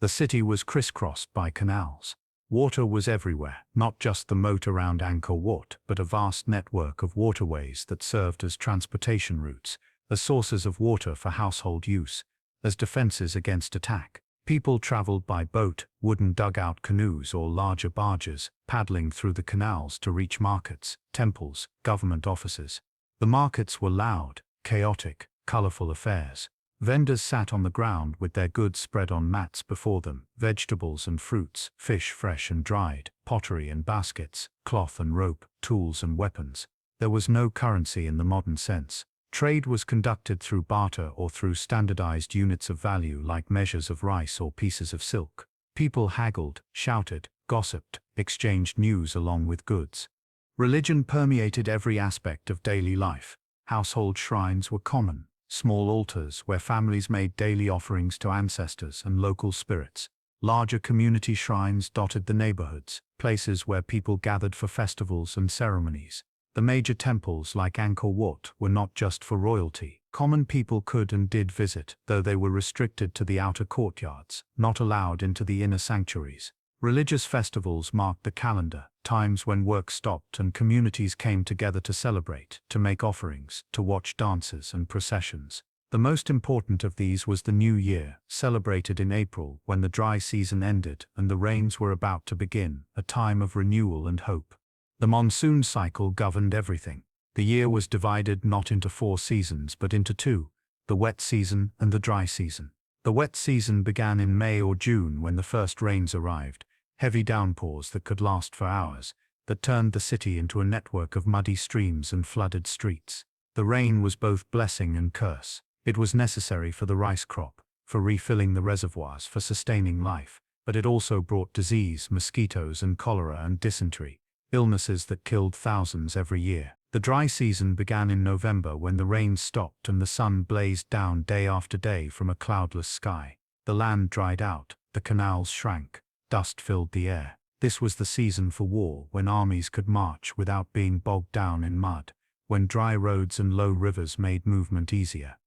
A: The city was crisscrossed by canals. Water was everywhere, not just the moat around Angkor Wat, but a vast network of waterways that served as transportation routes, as sources of water for household use, as defenses against attack. People traveled by boat, wooden dugout canoes or larger barges, paddling through the canals to reach markets, temples, government offices. The markets were loud, chaotic, colorful affairs. Vendors sat on the ground with their goods spread on mats before them, vegetables and fruits, fish fresh and dried, pottery and baskets, cloth and rope, tools and weapons. There was no currency in the modern sense. Trade was conducted through barter or through standardized units of value like measures of rice or pieces of silk. People haggled, shouted, gossiped, exchanged news along with goods. Religion permeated every aspect of daily life. Household shrines were common. Small altars where families made daily offerings to ancestors and local spirits. Larger community shrines dotted the neighborhoods, places where people gathered for festivals and ceremonies. The major temples like Angkor Wat were not just for royalty. Common people could and did visit, though they were restricted to the outer courtyards, not allowed into the inner sanctuaries. Religious festivals marked the calendar, times when work stopped and communities came together to celebrate, to make offerings, to watch dances and processions. The most important of these was the New Year, celebrated in April when the dry season ended and the rains were about to begin, a time of renewal and hope. The monsoon cycle governed everything. The year was divided not into 4 seasons but into 2, the wet season and the dry season. The wet season began in May or June when the first rains arrived. Heavy downpours that could last for hours, that turned the city into a network of muddy streams and flooded streets. The rain was both blessing and curse. It was necessary for the rice crop, for refilling the reservoirs, for sustaining life, but it also brought disease, mosquitoes and cholera and dysentery, illnesses that killed thousands every year. The dry season began in November when the rain stopped and the sun blazed down day after day from a cloudless sky. The land dried out, the canals shrank. Dust filled the air. This was the season for war, when armies could march without being bogged down in mud, when dry roads and low rivers made movement easier.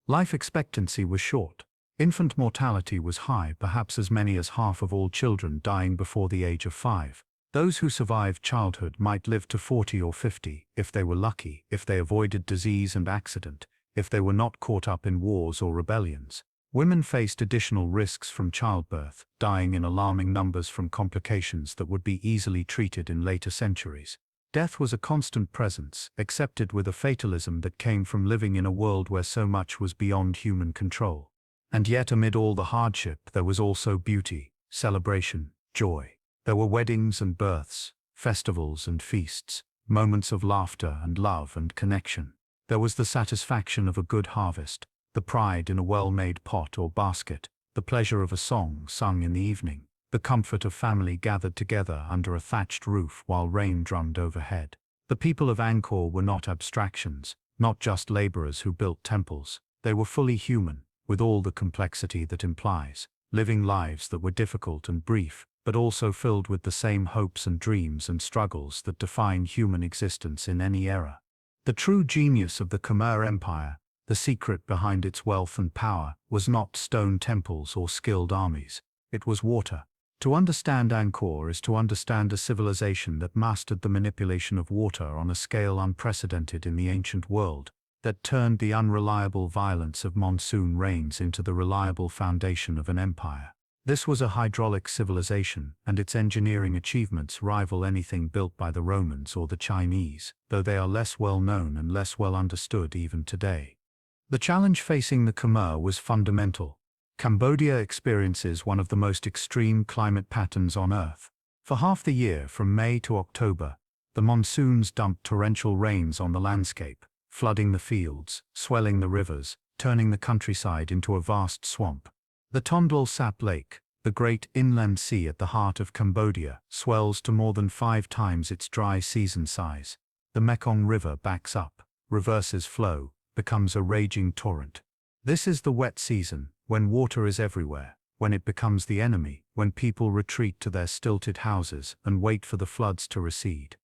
A: Life expectancy was short. Infant mortality was high, perhaps as many as half of all children dying before the age of 5. Those who survived childhood might live to 40 or 50, if they were lucky, if they avoided disease and accident, if they were not caught up in wars or rebellions. Women faced additional risks from childbirth, dying in alarming numbers from complications that would be easily treated in later centuries. Death was a constant presence, accepted with a fatalism that came from living in a world where so much was beyond human control. And yet amid all the hardship there was also beauty, celebration, joy. There were weddings and births, festivals and feasts, moments of laughter and love and connection. There was the satisfaction of a good harvest, the pride in a well-made pot or basket, the pleasure of a song sung in the evening, the comfort of family gathered together under a thatched roof while rain drummed overhead. The people of Angkor were not abstractions, not just laborers who built temples. They were fully human, with all the complexity that implies, living lives that were difficult and brief, but also filled with the same hopes and dreams and struggles that define human existence in any era. The true genius of the Khmer Empire The secret behind its wealth and power was not stone temples or skilled armies. It was water. To understand Angkor is to understand a civilization that mastered the manipulation of water on a scale unprecedented in the ancient world, that turned the unreliable violence of monsoon rains into the reliable foundation of an empire. This was a hydraulic civilization, and its engineering achievements rival anything built by the Romans or the Chinese, though they are less well known and less well understood even today. The challenge facing the Khmer was fundamental. Cambodia experiences one of the most extreme climate patterns on Earth. For half the year, from May to October, the monsoons dump torrential rains on the landscape, flooding the fields, swelling the rivers, turning the countryside into a vast swamp. The Tondel Sap Lake, the great inland sea at the heart of Cambodia, swells to more than 5 times its dry season size. The Mekong River backs up, reverses flow, becomes a raging torrent. This is the wet season, when water is everywhere, when it becomes the enemy, when people retreat to their stilted houses and wait for the floods to recede.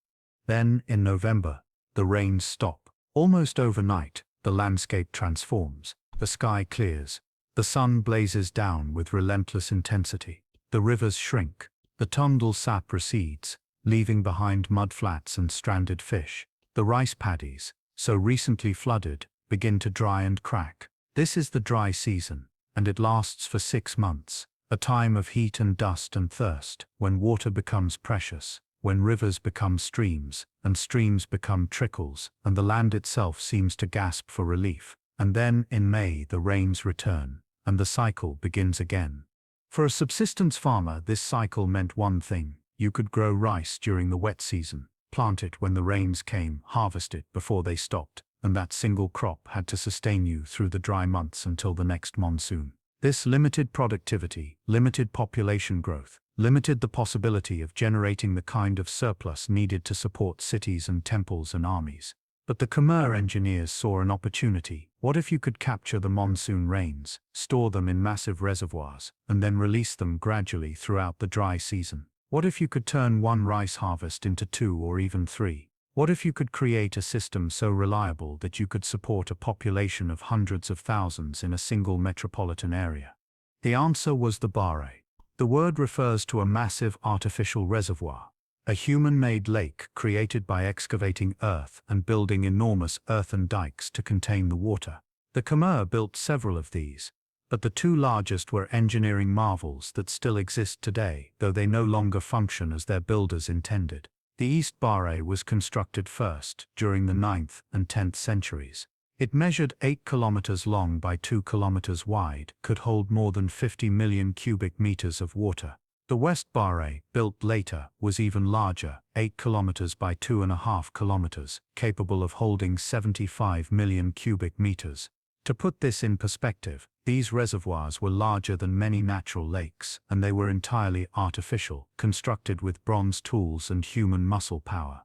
A: Then, in November, the rains stop. Almost overnight, the landscape transforms. The sky clears. The sun blazes down with relentless intensity. The rivers shrink. The Tondel Sap recedes, leaving behind mudflats and stranded fish. The rice paddies, so recently flooded, begin to dry and crack. This is the dry season, and it lasts for 6 months, a time of heat and dust and thirst, when water becomes precious, when rivers become streams, and streams become trickles, and the land itself seems to gasp for relief. And then, in May, the rains return, and the cycle begins again. For a subsistence farmer, this cycle meant one thing: you could grow rice during the wet season, plant it when the rains came, harvest it before they stopped, and that single crop had to sustain you through the dry months until the next monsoon. This limited productivity, limited population growth, limited the possibility of generating the kind of surplus needed to support cities and temples and armies. But the Khmer engineers saw an opportunity. What if you could capture the monsoon rains, store them in massive reservoirs, and then release them gradually throughout the dry season? What if you could turn one rice harvest into 2 or even 3? What if you could create a system so reliable that you could support a population of hundreds of thousands in a single metropolitan area? The answer was the Bare. The word refers to a massive artificial reservoir, a human-made lake created by excavating earth and building enormous earthen dikes to contain the water. The Khmer built several of these, but the 2 largest were engineering marvels that still exist today, though they no longer function as their builders intended. The East Bare was constructed first, during the 9th and 10th centuries. It measured 8 kilometers long by 2 kilometers wide, could hold more than 50 million cubic meters of water. The West Bare, built later, was even larger, 8 kilometers by 2.5 kilometers, capable of holding 75 million cubic meters. To put this in perspective, these reservoirs were larger than many natural lakes, and they were entirely artificial, constructed with bronze tools and human muscle power.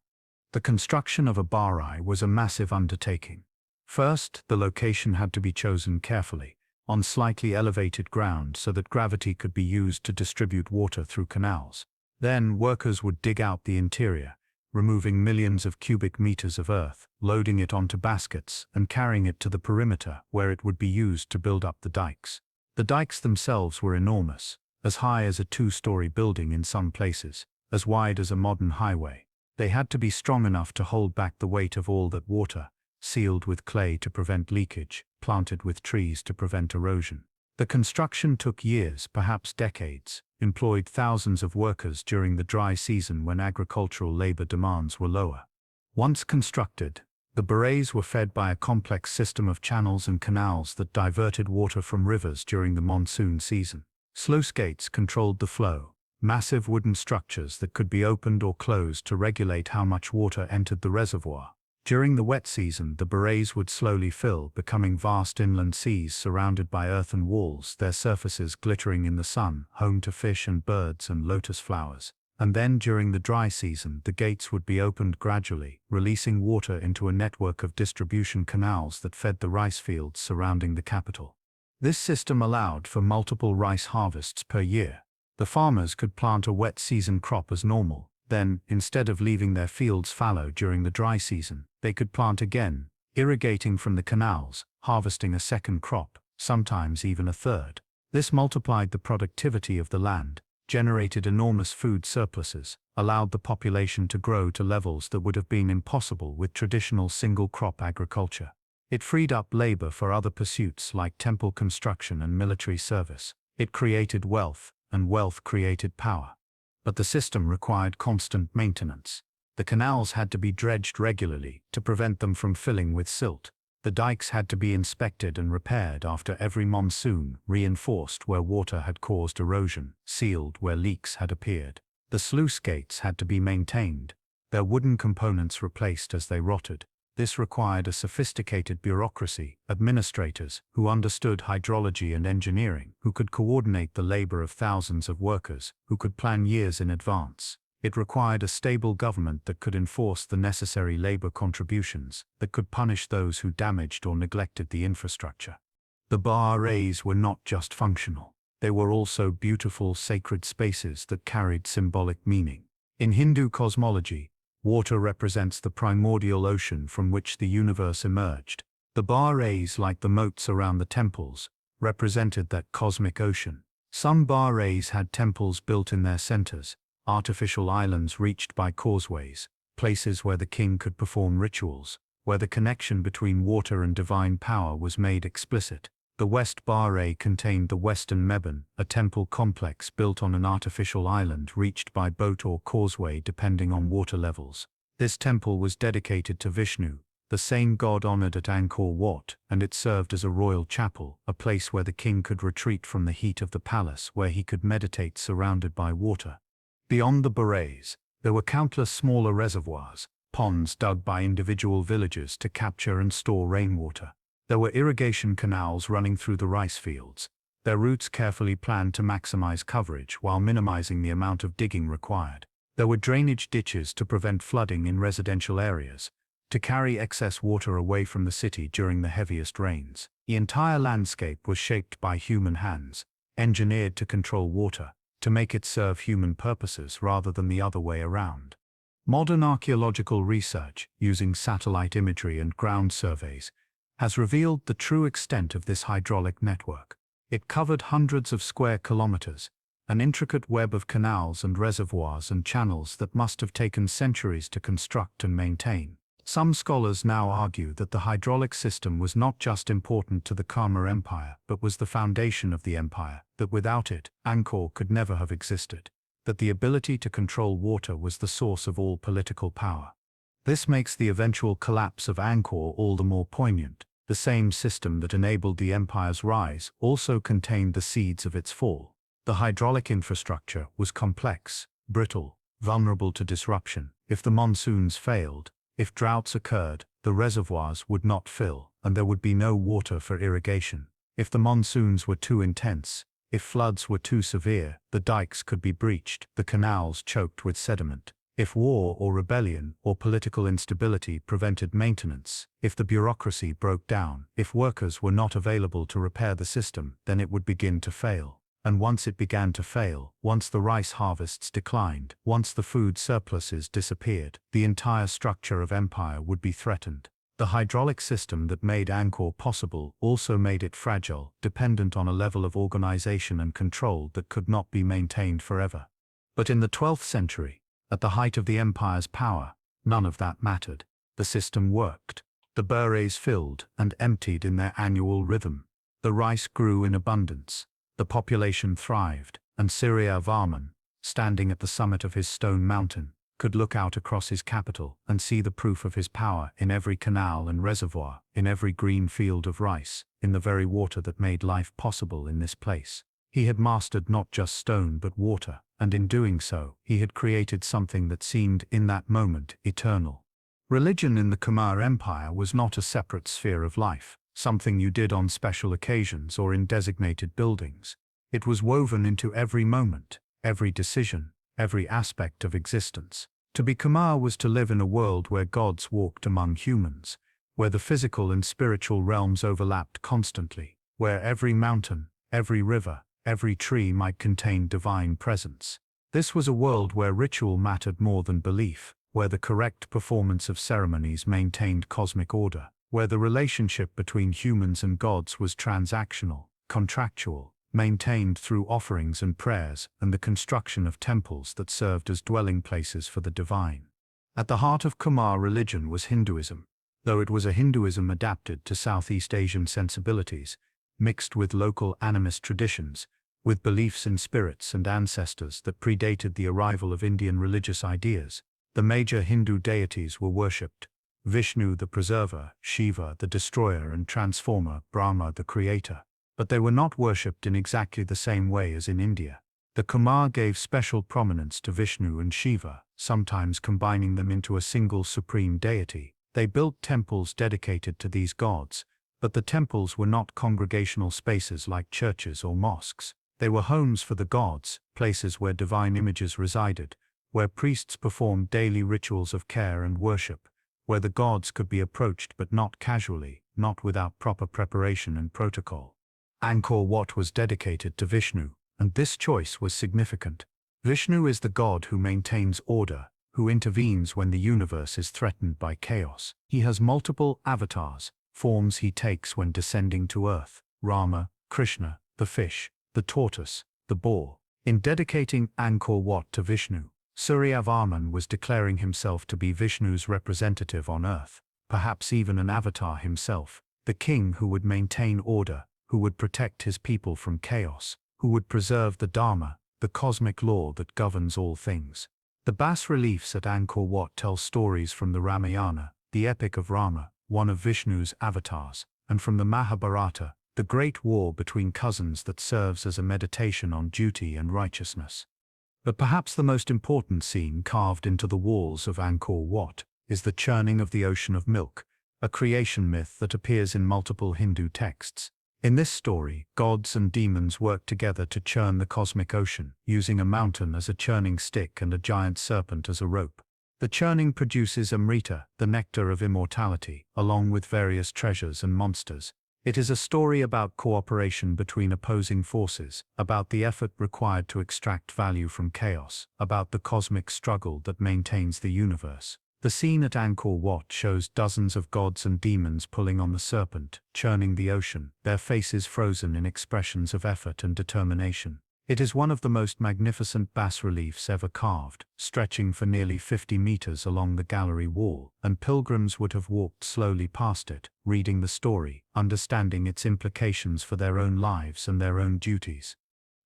A: The construction of a Bare was a massive undertaking. First, the location had to be chosen carefully, on slightly elevated ground so that gravity could be used to distribute water through canals. Then, workers would dig out the interior, removing millions of cubic meters of earth, loading it onto baskets, and carrying it to the perimeter, where it would be used to build up the dikes. The dikes themselves were enormous, as high as a 2-story building in some places, as wide as a modern highway. They had to be strong enough to hold back the weight of all that water, sealed with clay to prevent leakage, planted with trees to prevent erosion. The construction took years, perhaps decades, employed thousands of workers during the dry season when agricultural labor demands were lower. Once constructed, the Bares were fed by a complex system of channels and canals that diverted water from rivers during the monsoon season. Sluice gates controlled the flow, massive wooden structures that could be opened or closed to regulate how much water entered the reservoir. During the wet season, the Bares would slowly fill, becoming vast inland seas surrounded by earthen walls, their surfaces glittering in the sun, home to fish and birds and lotus flowers. And then during the dry season, the gates would be opened gradually, releasing water into a network of distribution canals that fed the rice fields surrounding the capital. This system allowed for multiple rice harvests per year. The farmers could plant a wet season crop as normal. Then, instead of leaving their fields fallow during the dry season, they could plant again, irrigating from the canals, harvesting a second crop, sometimes even a third. This multiplied the productivity of the land, generated enormous food surpluses, allowed the population to grow to levels that would have been impossible with traditional single-crop agriculture. It freed up labor for other pursuits like temple construction and military service. It created wealth, and wealth created power. But the system required constant maintenance. The canals had to be dredged regularly to prevent them from filling with silt. The dikes had to be inspected and repaired after every monsoon, reinforced where water had caused erosion, sealed where leaks had appeared. The sluice gates had to be maintained, their wooden components replaced as they rotted. This required a sophisticated bureaucracy, administrators who understood hydrology and engineering, who could coordinate the labor of thousands of workers, who could plan years in advance. It required a stable government that could enforce the necessary labor contributions, that could punish those who damaged or neglected the infrastructure. The bars were not just functional. They were also beautiful sacred spaces that carried symbolic meaning. In Hindu cosmology, water represents the primordial ocean from which the universe emerged. The bars, like the moats around the temples, represented that cosmic ocean. Some bars had temples built in their centers, artificial islands reached by causeways, places where the king could perform rituals, where the connection between water and divine power was made explicit. The West Bar contained the Western Mebon, a temple complex built on an artificial island reached by boat or causeway depending on water levels. This temple was dedicated to Vishnu, the same god honored at Angkor Wat, and it served as a royal chapel, a place where the king could retreat from the heat of the palace, where he could meditate surrounded by water. Beyond the bars, there were countless smaller reservoirs, ponds dug by individual villagers to capture and store rainwater. There were irrigation canals running through the rice fields, their routes carefully planned to maximize coverage while minimizing the amount of digging required. There were drainage ditches to prevent flooding in residential areas, to carry excess water away from the city during the heaviest rains. The entire landscape was shaped by human hands, engineered to control water, to make it serve human purposes rather than the other way around. Modern archaeological research, using satellite imagery and ground surveys, has revealed the true extent of this hydraulic network. It covered hundreds of square kilometers, an intricate web of canals and reservoirs and channels that must have taken centuries to construct and maintain. Some scholars now argue that the hydraulic system was not just important to the Khmer Empire, but was the foundation of the empire, that without it, Angkor could never have existed, that the ability to control water was the source of all political power. This makes the eventual collapse of Angkor all the more poignant. The same system that enabled the empire's rise also contained the seeds of its fall. The hydraulic infrastructure was complex, brittle, vulnerable to disruption. If the monsoons failed, if droughts occurred, the reservoirs would not fill, and there would be no water for irrigation. If the monsoons were too intense, if floods were too severe, the dikes could be breached, the canals choked with sediment. If war or rebellion or political instability prevented maintenance, if the bureaucracy broke down, if workers were not available to repair the system, then it would begin to fail. And once it began to fail, once the rice harvests declined, once the food surpluses disappeared, the entire structure of empire would be threatened. The hydraulic system that made Angkor possible also made it fragile, dependent on a level of organization and control that could not be maintained forever. But in the 12th century, at the height of the empire's power, none of that mattered. The system worked. The bars filled and emptied in their annual rhythm. The rice grew in abundance. The population thrived, and Suryavarman, standing at the summit of his stone mountain, could look out across his capital and see the proof of his power in every canal and reservoir, in every green field of rice, in the very water that made life possible in this place. He had mastered not just stone but water, and in doing so, he had created something that seemed, in that moment, eternal. Religion in the Khmer Empire was not a separate sphere of life, something you did on special occasions or in designated buildings. It was woven into every moment, every decision, every aspect of existence. To be Khmer was to live in a world where gods walked among humans, where the physical and spiritual realms overlapped constantly, where every mountain, every river, every tree might contain divine presence. This was a world where ritual mattered more than belief, where the correct performance of ceremonies maintained cosmic order, where the relationship between humans and gods was transactional, contractual, maintained through offerings and prayers and the construction of temples that served as dwelling places for the divine. At the heart of Khmer religion was Hinduism, though it was a Hinduism adapted to Southeast Asian sensibilities, mixed with local animist traditions, with beliefs in spirits and ancestors that predated the arrival of Indian religious ideas. The major Hindu deities were worshipped: Vishnu the preserver, Shiva the destroyer and transformer, Brahma the creator. But they were not worshipped in exactly the same way as in India. The Khmer gave special prominence to Vishnu and Shiva, sometimes combining them into a single supreme deity. They built temples dedicated to these gods, but the temples were not congregational spaces like churches or mosques. They were homes for the gods, places where divine images resided, where priests performed daily rituals of care and worship, where the gods could be approached but not casually, not without proper preparation and protocol. Angkor Wat was dedicated to Vishnu, and this choice was significant. Vishnu is the god who maintains order, who intervenes when the universe is threatened by chaos. He has multiple avatars, forms he takes when descending to earth: Rama, Krishna, the fish, the tortoise, the boar. In dedicating Angkor Wat to Vishnu, Suryavarman was declaring himself to be Vishnu's representative on earth, perhaps even an avatar himself, the king who would maintain order, who would protect his people from chaos, who would preserve the Dharma, the cosmic law that governs all things. The bas-reliefs at Angkor Wat tell stories from the Ramayana, the epic of Rama, one of Vishnu's avatars, and from the Mahabharata, the great war between cousins that serves as a meditation on duty and righteousness. But perhaps the most important scene carved into the walls of Angkor Wat is the churning of the ocean of milk, a creation myth that appears in multiple Hindu texts. In this story, gods and demons work together to churn the cosmic ocean, using a mountain as a churning stick and a giant serpent as a rope. The churning produces Amrita, the nectar of immortality, along with various treasures and monsters. It is a story about cooperation between opposing forces, about the effort required to extract value from chaos, about the cosmic struggle that maintains the universe. The scene at Angkor Wat shows dozens of gods and demons pulling on the serpent, churning the ocean, their faces frozen in expressions of effort and determination. It is one of the most magnificent bas-reliefs ever carved, stretching for nearly 50 meters along the gallery wall, and pilgrims would have walked slowly past it, reading the story, understanding its implications for their own lives and their own duties.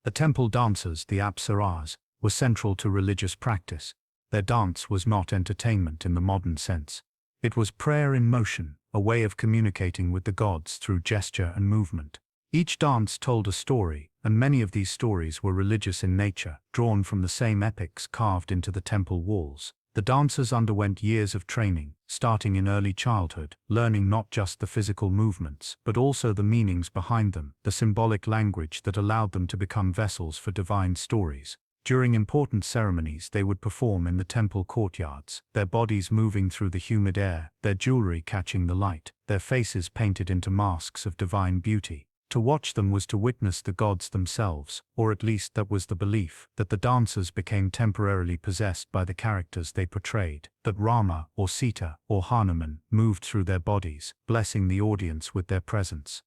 A: The temple dancers, the apsaras, were central to religious practice. Their dance was not entertainment in the modern sense. It was prayer in motion, a way of communicating with the gods through gesture and movement. Each dance told a story, and many of these stories were religious in nature, drawn from the same epics carved into the temple walls. The dancers underwent years of training, starting in early childhood, learning not just the physical movements, but also the meanings behind them, the symbolic language that allowed them to become vessels for divine stories. During important ceremonies, they would perform in the temple courtyards, their bodies moving through the humid air, their jewelry catching the light, their faces painted into masks of divine beauty. To watch them was to witness the gods themselves, or at least that was the belief, that the dancers became temporarily possessed by the characters they portrayed, that Rama or Sita or Hanuman moved through their bodies, blessing the audience with their presence.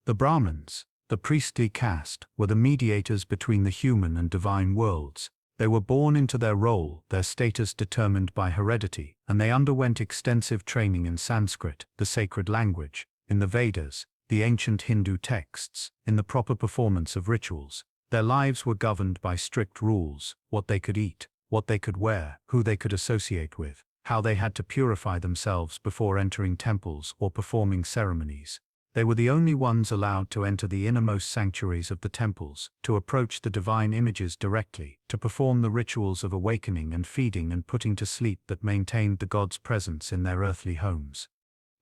A: The Brahmins, the priestly caste, were the mediators between the human and divine worlds. They were born into their role, their status determined by heredity, and they underwent extensive training in Sanskrit, the sacred language, in the Vedas, the ancient Hindu texts, in the proper performance of rituals. Their lives were governed by strict rules: what they could eat, what they could wear, who they could associate with, how they had to purify themselves before entering temples or performing ceremonies. They were the only ones allowed to enter the innermost sanctuaries of the temples, to approach the divine images directly, to perform the rituals of awakening and feeding and putting to sleep that maintained the gods' presence in their earthly homes.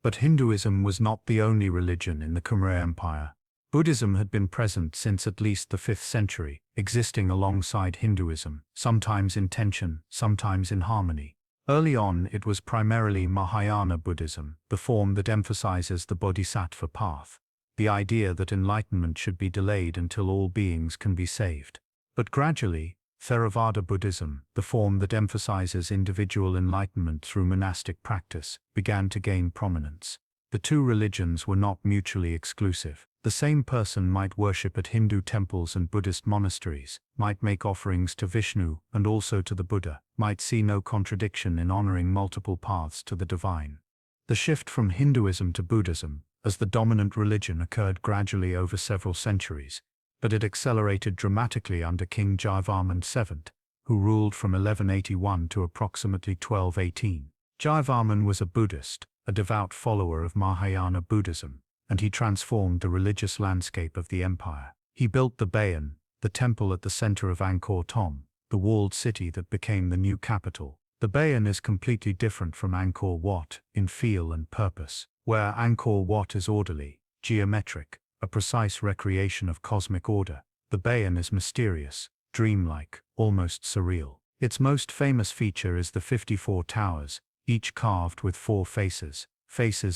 A: But Hinduism was not the only religion in the Khmer Empire. Buddhism had been present since at least the 5th century, existing alongside Hinduism, sometimes in tension, sometimes in harmony. Early on, it was primarily Mahayana Buddhism, the form that emphasizes the bodhisattva path, the idea that enlightenment should be delayed until all beings can be saved. But gradually, Theravada Buddhism, the form that emphasizes individual enlightenment through monastic practice, began to gain prominence. The two religions were not mutually exclusive. The same person might worship at Hindu temples and Buddhist monasteries, might make offerings to Vishnu and also to the Buddha, might see no contradiction in honoring multiple paths to the divine. The shift from Hinduism to Buddhism, as the dominant religion, occurred gradually over several centuries, but it accelerated dramatically under King Suryavarman II, who ruled from 1181 to approximately 1218. Suryavarman was a Buddhist, a devout follower of Mahayana Buddhism, and he transformed the religious landscape of the empire. He built the Bayon, the temple at the center of Angkor Wat, the walled city that became the new capital. The Bayon is completely different from Angkor Wat in feel and purpose. Where Angkor Wat is orderly, geometric, a precise recreation of cosmic order, the Bayon is mysterious, dreamlike, almost surreal. Its most famous feature is the 54 towers, each carved with 4 faces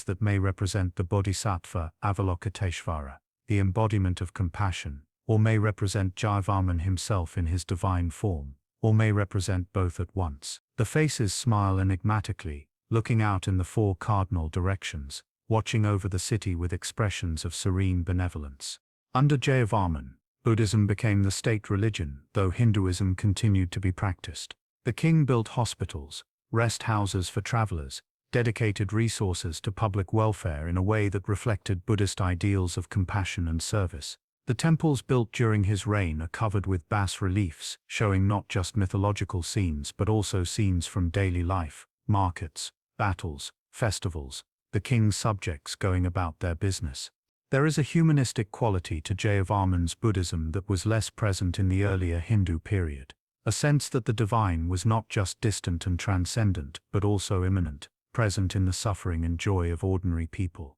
A: that may represent the Bodhisattva Avalokiteshvara, the embodiment of compassion, or may represent Suryavarman himself in his divine form, or may represent both at once. The faces smile enigmatically, looking out in the 4 cardinal directions, watching over the city with expressions of serene benevolence. Under Suryavarman, Buddhism became the state religion, though Hinduism continued to be practiced. The king built hospitals, rest houses for travelers, dedicated resources to public welfare in a way that reflected Buddhist ideals of compassion and service. The temples built during his reign are covered with bas-reliefs, showing not just mythological scenes but also scenes from daily life, markets, battles, festivals, the king's subjects going about their business. There is a humanistic quality to Suryavarman's Buddhism that was less present in the earlier Hindu period, a sense that the divine was not just distant and transcendent but also immanent, present in the suffering and joy of ordinary people.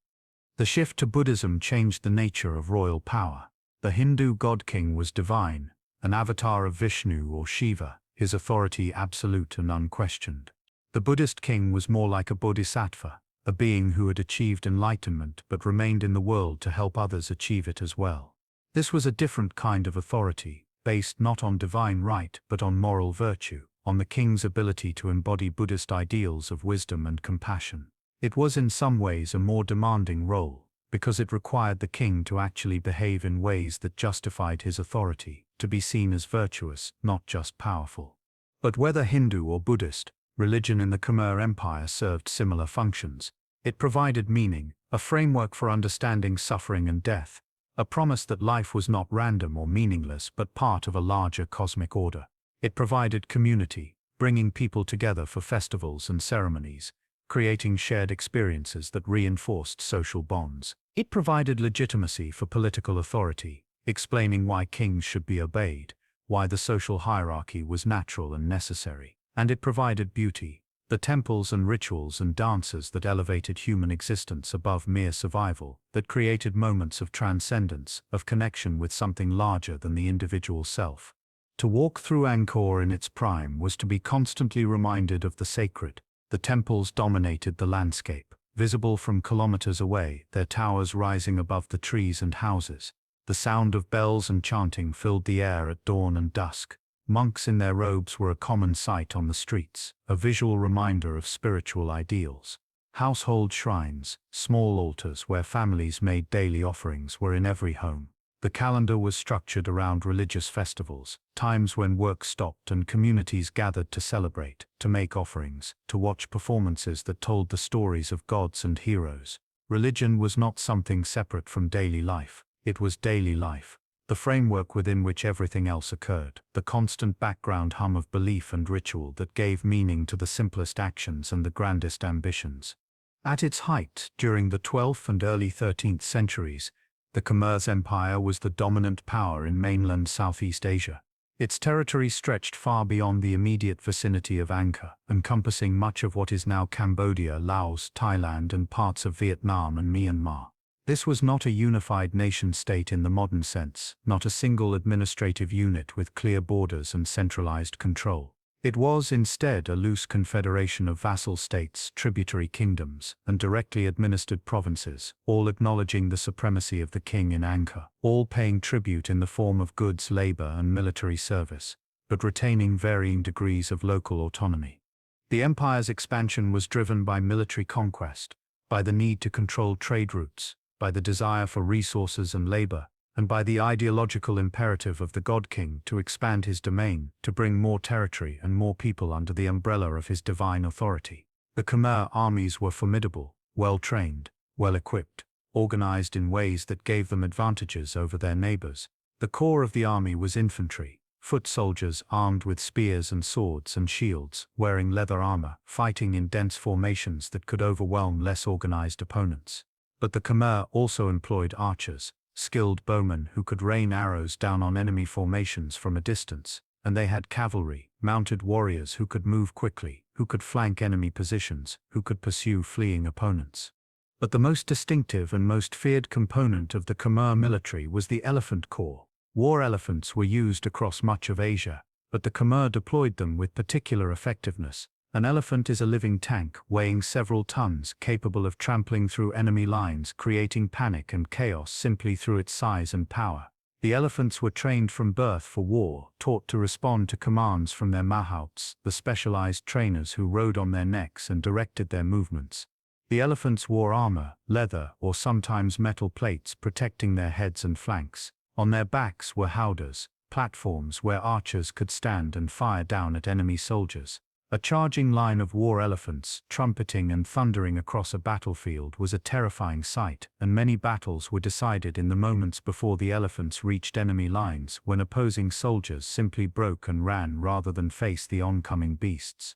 A: The shift to Buddhism changed the nature of royal power. The Hindu god-king was divine, an avatar of Vishnu or Shiva, his authority absolute and unquestioned. The Buddhist king was more like a bodhisattva, a being who had achieved enlightenment but remained in the world to help others achieve it as well. This was a different kind of authority, based not on divine right but on moral virtue, on the king's ability to embody Buddhist ideals of wisdom and compassion. It was in some ways a more demanding role, because it required the king to actually behave in ways that justified his authority, to be seen as virtuous, not just powerful. But whether Hindu or Buddhist, religion in the Khmer Empire served similar functions. It provided meaning, a framework for understanding suffering and death, a promise that life was not random or meaningless but part of a larger cosmic order. It provided community, bringing people together for festivals and ceremonies, creating shared experiences that reinforced social bonds. It provided legitimacy for political authority, explaining why kings should be obeyed, why the social hierarchy was natural and necessary. And it provided beauty, the temples and rituals and dances that elevated human existence above mere survival, that created moments of transcendence, of connection with something larger than the individual self. To walk through Angkor in its prime was to be constantly reminded of the sacred. The temples dominated the landscape, visible from kilometers away, their towers rising above the trees and houses. The sound of bells and chanting filled the air at dawn and dusk. Monks in their robes were a common sight on the streets, a visual reminder of spiritual ideals. Household shrines, small altars where families made daily offerings, were in every home. The calendar was structured around religious festivals, times when work stopped and communities gathered to celebrate, to make offerings, to watch performances that told the stories of gods and heroes. Religion was not something separate from daily life, it was daily life, the framework within which everything else occurred, the constant background hum of belief and ritual that gave meaning to the simplest actions and the grandest ambitions. At its height, during the 12th and early 13th centuries, the Khmer Empire was the dominant power in mainland Southeast Asia. Its territory stretched far beyond the immediate vicinity of Angkor, encompassing much of what is now Cambodia, Laos, Thailand, and parts of Vietnam and Myanmar. This was not a unified nation-state in the modern sense, not a single administrative unit with clear borders and centralized control. It was instead a loose confederation of vassal states, tributary kingdoms, and directly administered provinces, all acknowledging the supremacy of the king in Angkor, all paying tribute in the form of goods, labor, and military service, but retaining varying degrees of local autonomy. The empire's expansion was driven by military conquest, by the need to control trade routes, by the desire for resources and labor, and by the ideological imperative of the god-king to expand his domain, to bring more territory and more people under the umbrella of his divine authority. The Khmer armies were formidable, well-trained, well-equipped, organized in ways that gave them advantages over their neighbors. The core of the army was infantry, foot soldiers armed with spears and swords and shields, wearing leather armor, fighting in dense formations that could overwhelm less organized opponents. But the Khmer also employed archers, skilled bowmen who could rain arrows down on enemy formations from a distance, and they had cavalry, mounted warriors who could move quickly, who could flank enemy positions, who could pursue fleeing opponents. But the most distinctive and most feared component of the Khmer military was the elephant corps. War elephants were used across much of Asia, but the Khmer deployed them with particular effectiveness. An elephant is a living tank weighing several tons, capable of trampling through enemy lines, creating panic and chaos simply through its size and power. The elephants were trained from birth for war, taught to respond to commands from their mahouts, the specialized trainers who rode on their necks and directed their movements. The elephants wore armor, leather, or sometimes metal plates protecting their heads and flanks. On their backs were howdahs, platforms where archers could stand and fire down at enemy soldiers. A charging line of war elephants, trumpeting and thundering across a battlefield, was a terrifying sight, and many battles were decided in the moments before the elephants reached enemy lines, when opposing soldiers simply broke and ran rather than face the oncoming beasts.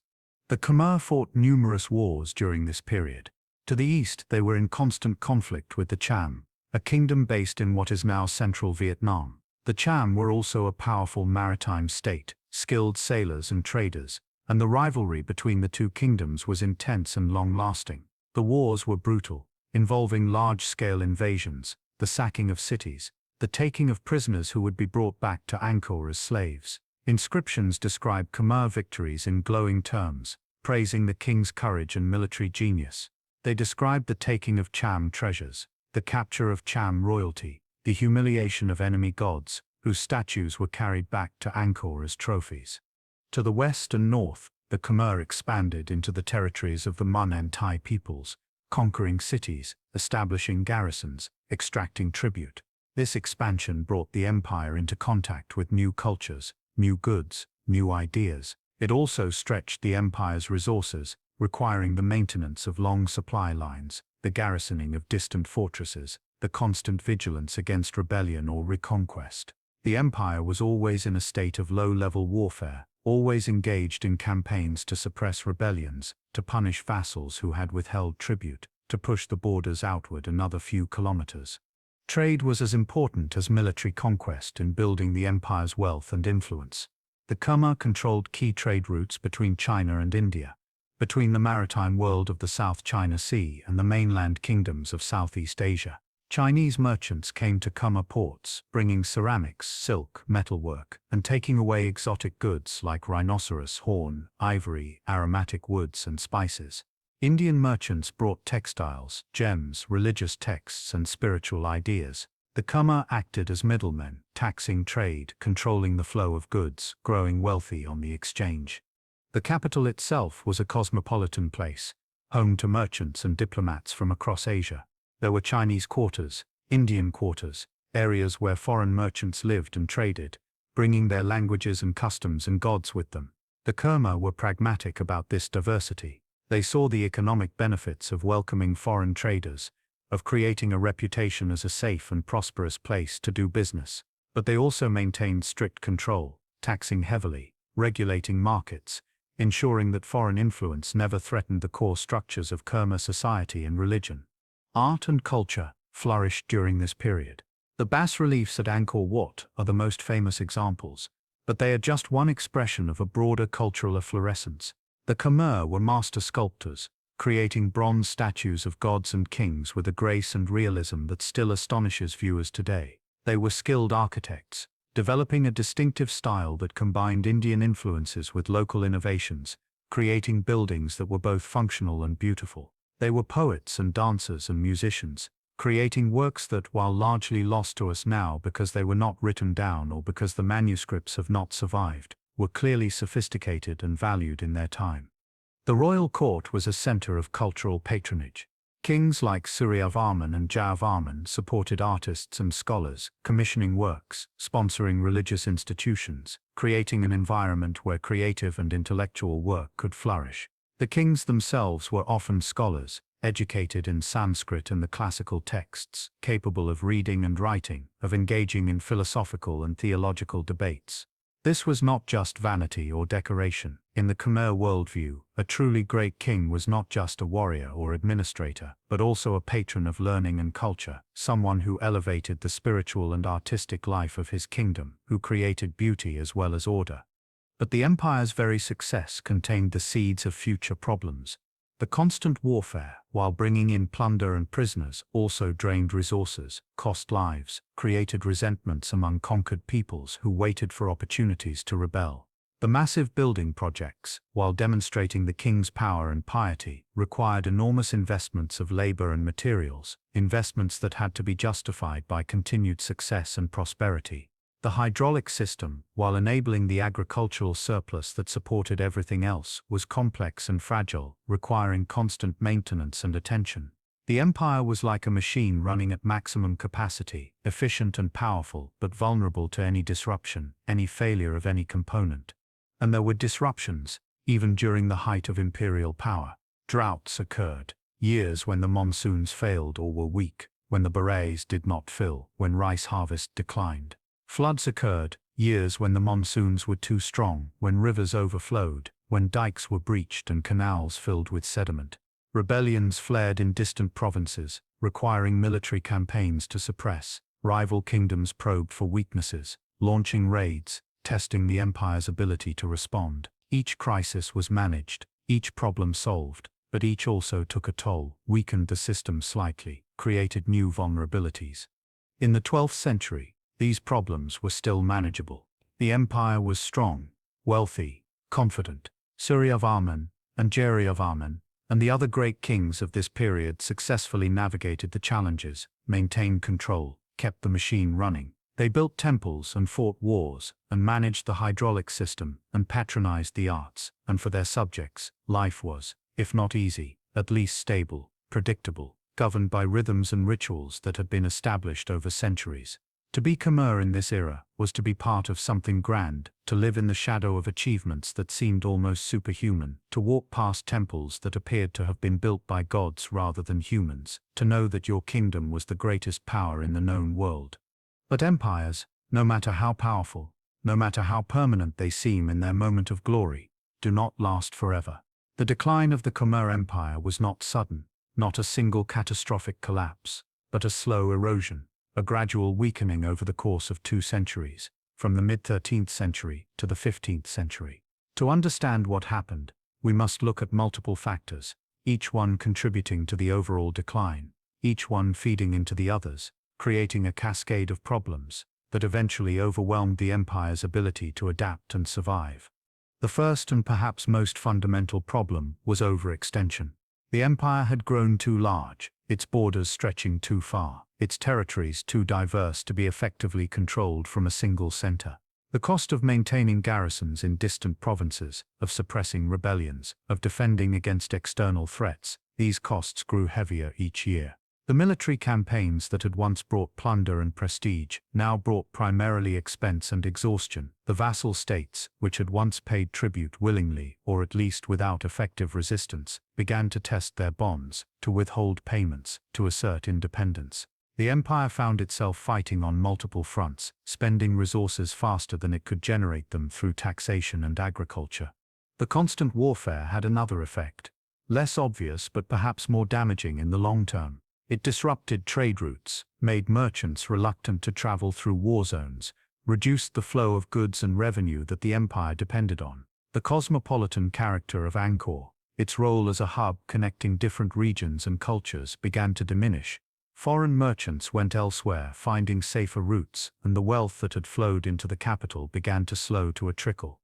A: The Khmer fought numerous wars during this period. To the east, they were in constant conflict with the Cham, a kingdom based in what is now central Vietnam. The Cham were also a powerful maritime state, skilled sailors and traders, and the rivalry between the two kingdoms was intense and long-lasting. The wars were brutal, involving large-scale invasions, the sacking of cities, the taking of prisoners who would be brought back to Angkor as slaves. Inscriptions describe Khmer victories in glowing terms, praising the king's courage and military genius. They described the taking of Cham treasures, the capture of Cham royalty, the humiliation of enemy gods, whose statues were carried back to Angkor as trophies. To the west and north, the Khmer expanded into the territories of the Mun and Thai peoples, conquering cities, establishing garrisons, extracting tribute. This expansion brought the empire into contact with new cultures, new goods, new ideas. It also stretched the empire's resources, requiring the maintenance of long supply lines, the garrisoning of distant fortresses, the constant vigilance against rebellion or reconquest. The empire was always in a state of low-level warfare, always engaged in campaigns to suppress rebellions, to punish vassals who had withheld tribute, to push the borders outward another few kilometers. Trade was as important as military conquest in building the empire's wealth and influence. The Khmer controlled key trade routes between China and India, between the maritime world of the South China Sea and the mainland kingdoms of Southeast Asia. Chinese merchants came to Khmer ports, bringing ceramics, silk, metalwork, and taking away exotic goods like rhinoceros horn, ivory, aromatic woods, and spices. Indian merchants brought textiles, gems, religious texts, and spiritual ideas. The Khmer acted as middlemen, taxing trade, controlling the flow of goods, growing wealthy on the exchange. The capital itself was a cosmopolitan place, home to merchants and diplomats from across Asia. There were Chinese quarters, Indian quarters, areas where foreign merchants lived and traded, bringing their languages and customs and gods with them. The Khmer were pragmatic about this diversity. They saw the economic benefits of welcoming foreign traders, of creating a reputation as a safe and prosperous place to do business. But they also maintained strict control, taxing heavily, regulating markets, ensuring that foreign influence never threatened the core structures of Khmer society and religion. Art and culture flourished during this period. The bas-reliefs at Angkor Wat are the most famous examples, but they are just one expression of a broader cultural efflorescence. The Khmer were master sculptors, creating bronze statues of gods and kings with a grace and realism that still astonishes viewers today. They were skilled architects, developing a distinctive style that combined Indian influences with local innovations, creating buildings that were both functional and beautiful. They were poets and dancers and musicians, creating works that, while largely lost to us now because they were not written down or because the manuscripts have not survived, were clearly sophisticated and valued in their time. The royal court was a center of cultural patronage. Kings like Suryavarman and Jayavarman supported artists and scholars, commissioning works, sponsoring religious institutions, creating an environment where creative and intellectual work could flourish. The kings themselves were often scholars, educated in Sanskrit and the classical texts, capable of reading and writing, of engaging in philosophical and theological debates. This was not just vanity or decoration. In the Khmer worldview, a truly great king was not just a warrior or administrator, but also a patron of learning and culture, someone who elevated the spiritual and artistic life of his kingdom, who created beauty as well as order. But the empire's very success contained the seeds of future problems. The constant warfare, while bringing in plunder and prisoners, also drained resources, cost lives, created resentments among conquered peoples who waited for opportunities to rebel. The massive building projects, while demonstrating the king's power and piety, required enormous investments of labor and materials, investments that had to be justified by continued success and prosperity. The hydraulic system, while enabling the agricultural surplus that supported everything else, was complex and fragile, requiring constant maintenance and attention. The empire was like a machine running at maximum capacity, efficient and powerful, but vulnerable to any disruption, any failure of any component. And there were disruptions, even during the height of imperial power. Droughts occurred, years when the monsoons failed or were weak, when the barrays did not fill, when rice harvest declined. Floods occurred, years when the monsoons were too strong, when rivers overflowed, when dikes were breached and canals filled with sediment. Rebellions flared in distant provinces, requiring military campaigns to suppress. Rival kingdoms probed for weaknesses, launching raids, testing the empire's ability to respond. Each crisis was managed, each problem solved, but each also took a toll, weakened the system slightly, created new vulnerabilities. In the 12th century, these problems were still manageable. The empire was strong, wealthy, confident. Suryavarman and Jayavarman and the other great kings of this period successfully navigated the challenges, maintained control, kept the machine running. They built temples and fought wars, and managed the hydraulic system, and patronized the arts, and for their subjects, life was, if not easy, at least stable, predictable, governed by rhythms and rituals that had been established over centuries. To be Khmer in this era was to be part of something grand, to live in the shadow of achievements that seemed almost superhuman, to walk past temples that appeared to have been built by gods rather than humans, to know that your kingdom was the greatest power in the known world. But empires, no matter how powerful, no matter how permanent they seem in their moment of glory, do not last forever. The decline of the Khmer Empire was not sudden, not a single catastrophic collapse, but a slow erosion. A gradual weakening over the course of 2 centuries, from the mid-13th century to the 15th century. To understand what happened, we must look at multiple factors, each one contributing to the overall decline, each one feeding into the others, creating a cascade of problems that eventually overwhelmed the empire's ability to adapt and survive. The first and perhaps most fundamental problem was overextension. The empire had grown too large, its borders stretching too far, its territories too diverse to be effectively controlled from a single center. The cost of maintaining garrisons in distant provinces, of suppressing rebellions, of defending against external threats, these costs grew heavier each year. The military campaigns that had once brought plunder and prestige now brought primarily expense and exhaustion. The vassal states, which had once paid tribute willingly, or at least without effective resistance, began to test their bonds, to withhold payments, to assert independence. The empire found itself fighting on multiple fronts, spending resources faster than it could generate them through taxation and agriculture. The constant warfare had another effect, less obvious but perhaps more damaging in the long term. It disrupted trade routes, made merchants reluctant to travel through war zones, reduced the flow of goods and revenue that the empire depended on. The cosmopolitan character of Angkor, its role as a hub connecting different regions and cultures, began to diminish. Foreign merchants went elsewhere, finding safer routes, and the wealth that had flowed into the capital began to slow to a trickle.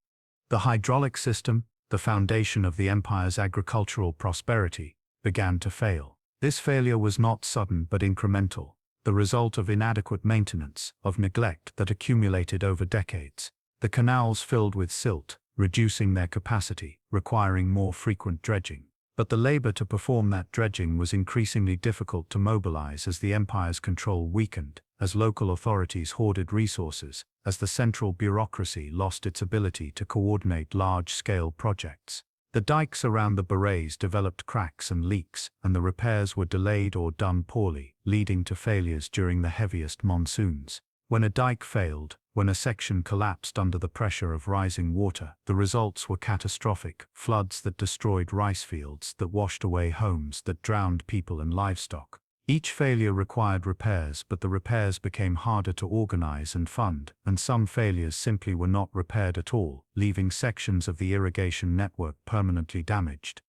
A: The hydraulic system, the foundation of the empire's agricultural prosperity, began to fail. This failure was not sudden but incremental, the result of inadequate maintenance, of neglect that accumulated over decades. The canals filled with silt, reducing their capacity, requiring more frequent dredging. But the labor to perform that dredging was increasingly difficult to mobilize as the empire's control weakened, as local authorities hoarded resources, as the central bureaucracy lost its ability to coordinate large-scale projects. The dikes around the barrays developed cracks and leaks, and the repairs were delayed or done poorly, leading to failures during the heaviest monsoons. When a dike failed, when a section collapsed under the pressure of rising water, the results were catastrophic: floods that destroyed rice fields, that washed away homes, that drowned people and livestock. Each failure required repairs, but the repairs became harder to organize and fund, and some failures simply were not repaired at all, leaving sections of the irrigation network permanently damaged.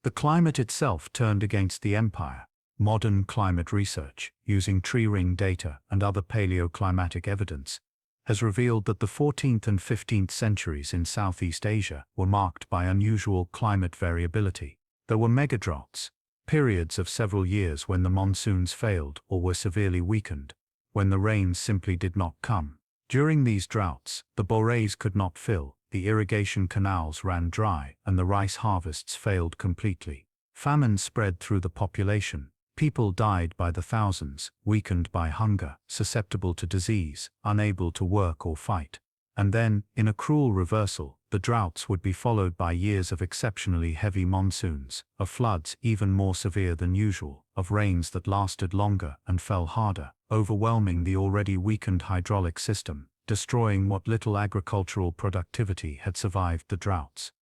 A: The climate itself turned against the empire. Modern climate research, using tree ring data and other paleoclimatic evidence, has revealed that the 14th and 15th centuries in Southeast Asia were marked by unusual climate variability. There were megadroughts, periods of several years when the monsoons failed or were severely weakened, when the rains simply did not come. During these droughts, the borees could not fill, the irrigation canals ran dry, and the rice harvests failed completely. Famine spread through the population. People died by the thousands, weakened by hunger, susceptible to disease, unable to work or fight. And then, in a cruel reversal, the droughts would be followed by years of exceptionally heavy monsoons, of floods even more severe than usual, of rains that lasted longer and fell harder, overwhelming the already weakened hydraulic system, destroying what little agricultural productivity had survived the droughts.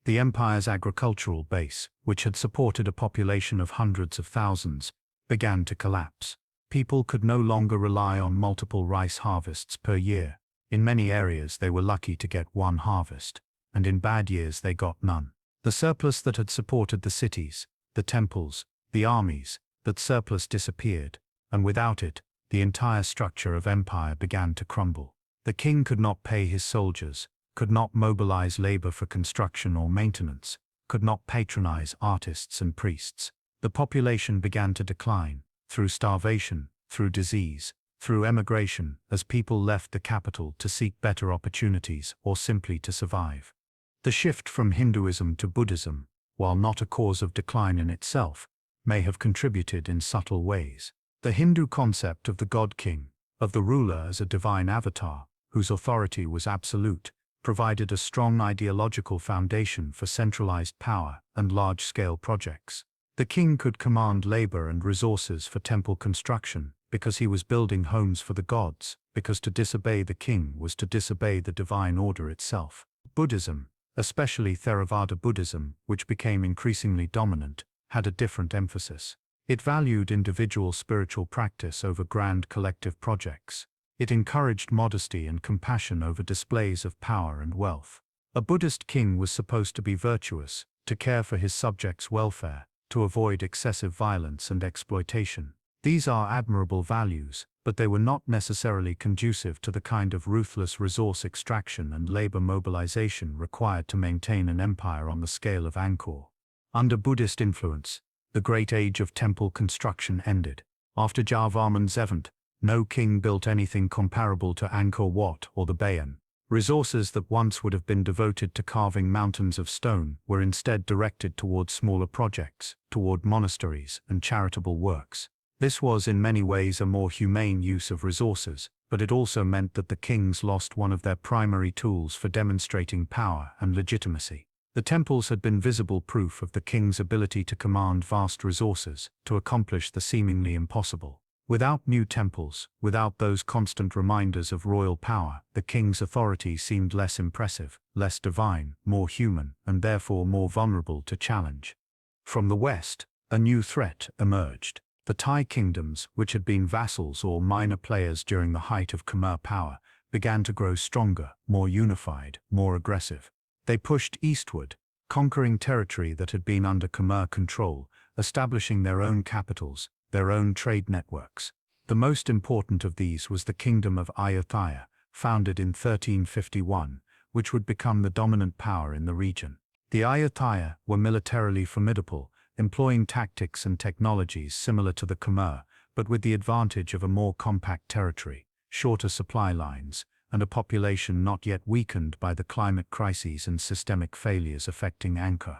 A: The empire's agricultural base, which had supported a population of hundreds of thousands, began to collapse. People could no longer rely on multiple rice harvests per year. In many areas they were lucky to get one harvest, and in bad years they got none. The surplus that had supported the cities, the temples, the armies, that surplus disappeared, and without it, the entire structure of empire began to crumble. The king could not pay his soldiers, could not mobilize labor for construction or maintenance, could not patronize artists and priests. The population began to decline, through starvation, through disease, through emigration, as people left the capital to seek better opportunities or simply to survive. The shift from Hinduism to Buddhism, while not a cause of decline in itself, may have contributed in subtle ways. The Hindu concept of the god-king, of the ruler as a divine avatar, whose authority was absolute, provided a strong ideological foundation for centralized power and large-scale projects. The king could command labor and resources for temple construction, because he was building homes for the gods, because to disobey the king was to disobey the divine order itself. Buddhism, especially Theravada Buddhism, which became increasingly dominant, had a different emphasis. It valued individual spiritual practice over grand collective projects. It encouraged modesty and compassion over displays of power and wealth. A Buddhist king was supposed to be virtuous, to care for his subjects' welfare, to avoid excessive violence and exploitation. These are admirable values, but they were not necessarily conducive to the kind of ruthless resource extraction and labor mobilization required to maintain an empire on the scale of Angkor. Under Buddhist influence, the great age of temple construction ended. After Suryavarman II, no king built anything comparable to Angkor Wat or the Bayon. Resources that once would have been devoted to carving mountains of stone were instead directed toward smaller projects, toward monasteries and charitable works. This was in many ways a more humane use of resources, but it also meant that the kings lost one of their primary tools for demonstrating power and legitimacy. The temples had been visible proof of the king's ability to command vast resources, to accomplish the seemingly impossible. Without new temples, without those constant reminders of royal power, the king's authority seemed less impressive, less divine, more human, and therefore more vulnerable to challenge. From the west, a new threat emerged. The Thai kingdoms, which had been vassals or minor players during the height of Khmer power, began to grow stronger, more unified, more aggressive. They pushed eastward, conquering territory that had been under Khmer control, establishing their own capitals, their own trade networks. The most important of these was the Kingdom of Ayutthaya, founded in 1351, which would become the dominant power in the region. The Ayutthaya were militarily formidable, employing tactics and technologies similar to the Khmer, but with the advantage of a more compact territory, shorter supply lines, and a population not yet weakened by the climate crises and systemic failures affecting Angkor.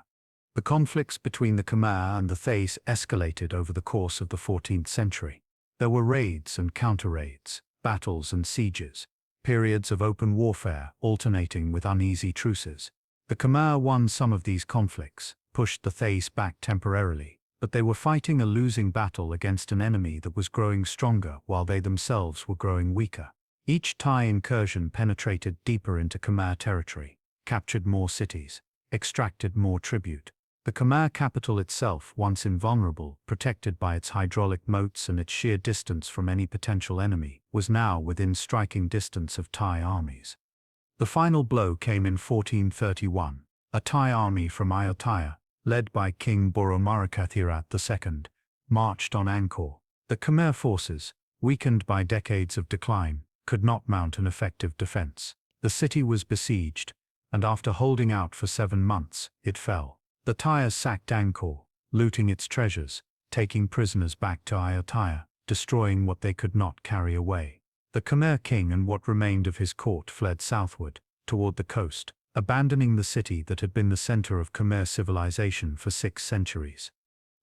A: The conflicts between the Khmer and the Thais escalated over the course of the 14th century. There were raids and counter-raids, battles and sieges, periods of open warfare alternating with uneasy truces. The Khmer won some of these conflicts, pushed the Thais back temporarily, but they were fighting a losing battle against an enemy that was growing stronger while they themselves were growing weaker. Each Thai incursion penetrated deeper into Khmer territory, captured more cities, extracted more tribute. The Khmer capital itself, once invulnerable, protected by its hydraulic moats and its sheer distance from any potential enemy, was now within striking distance of Thai armies. The final blow came in 1431. A Thai army from Ayutthaya, led by King Boromarakathirat II, marched on Angkor. The Khmer forces, weakened by decades of decline, could not mount an effective defense. The city was besieged, and after holding out for 7 months, it fell. The Thais sacked Angkor, looting its treasures, taking prisoners back to Ayutthaya, destroying what they could not carry away. The Khmer king and what remained of his court fled southward, toward the coast, abandoning the city that had been the center of Khmer civilization for 6 centuries.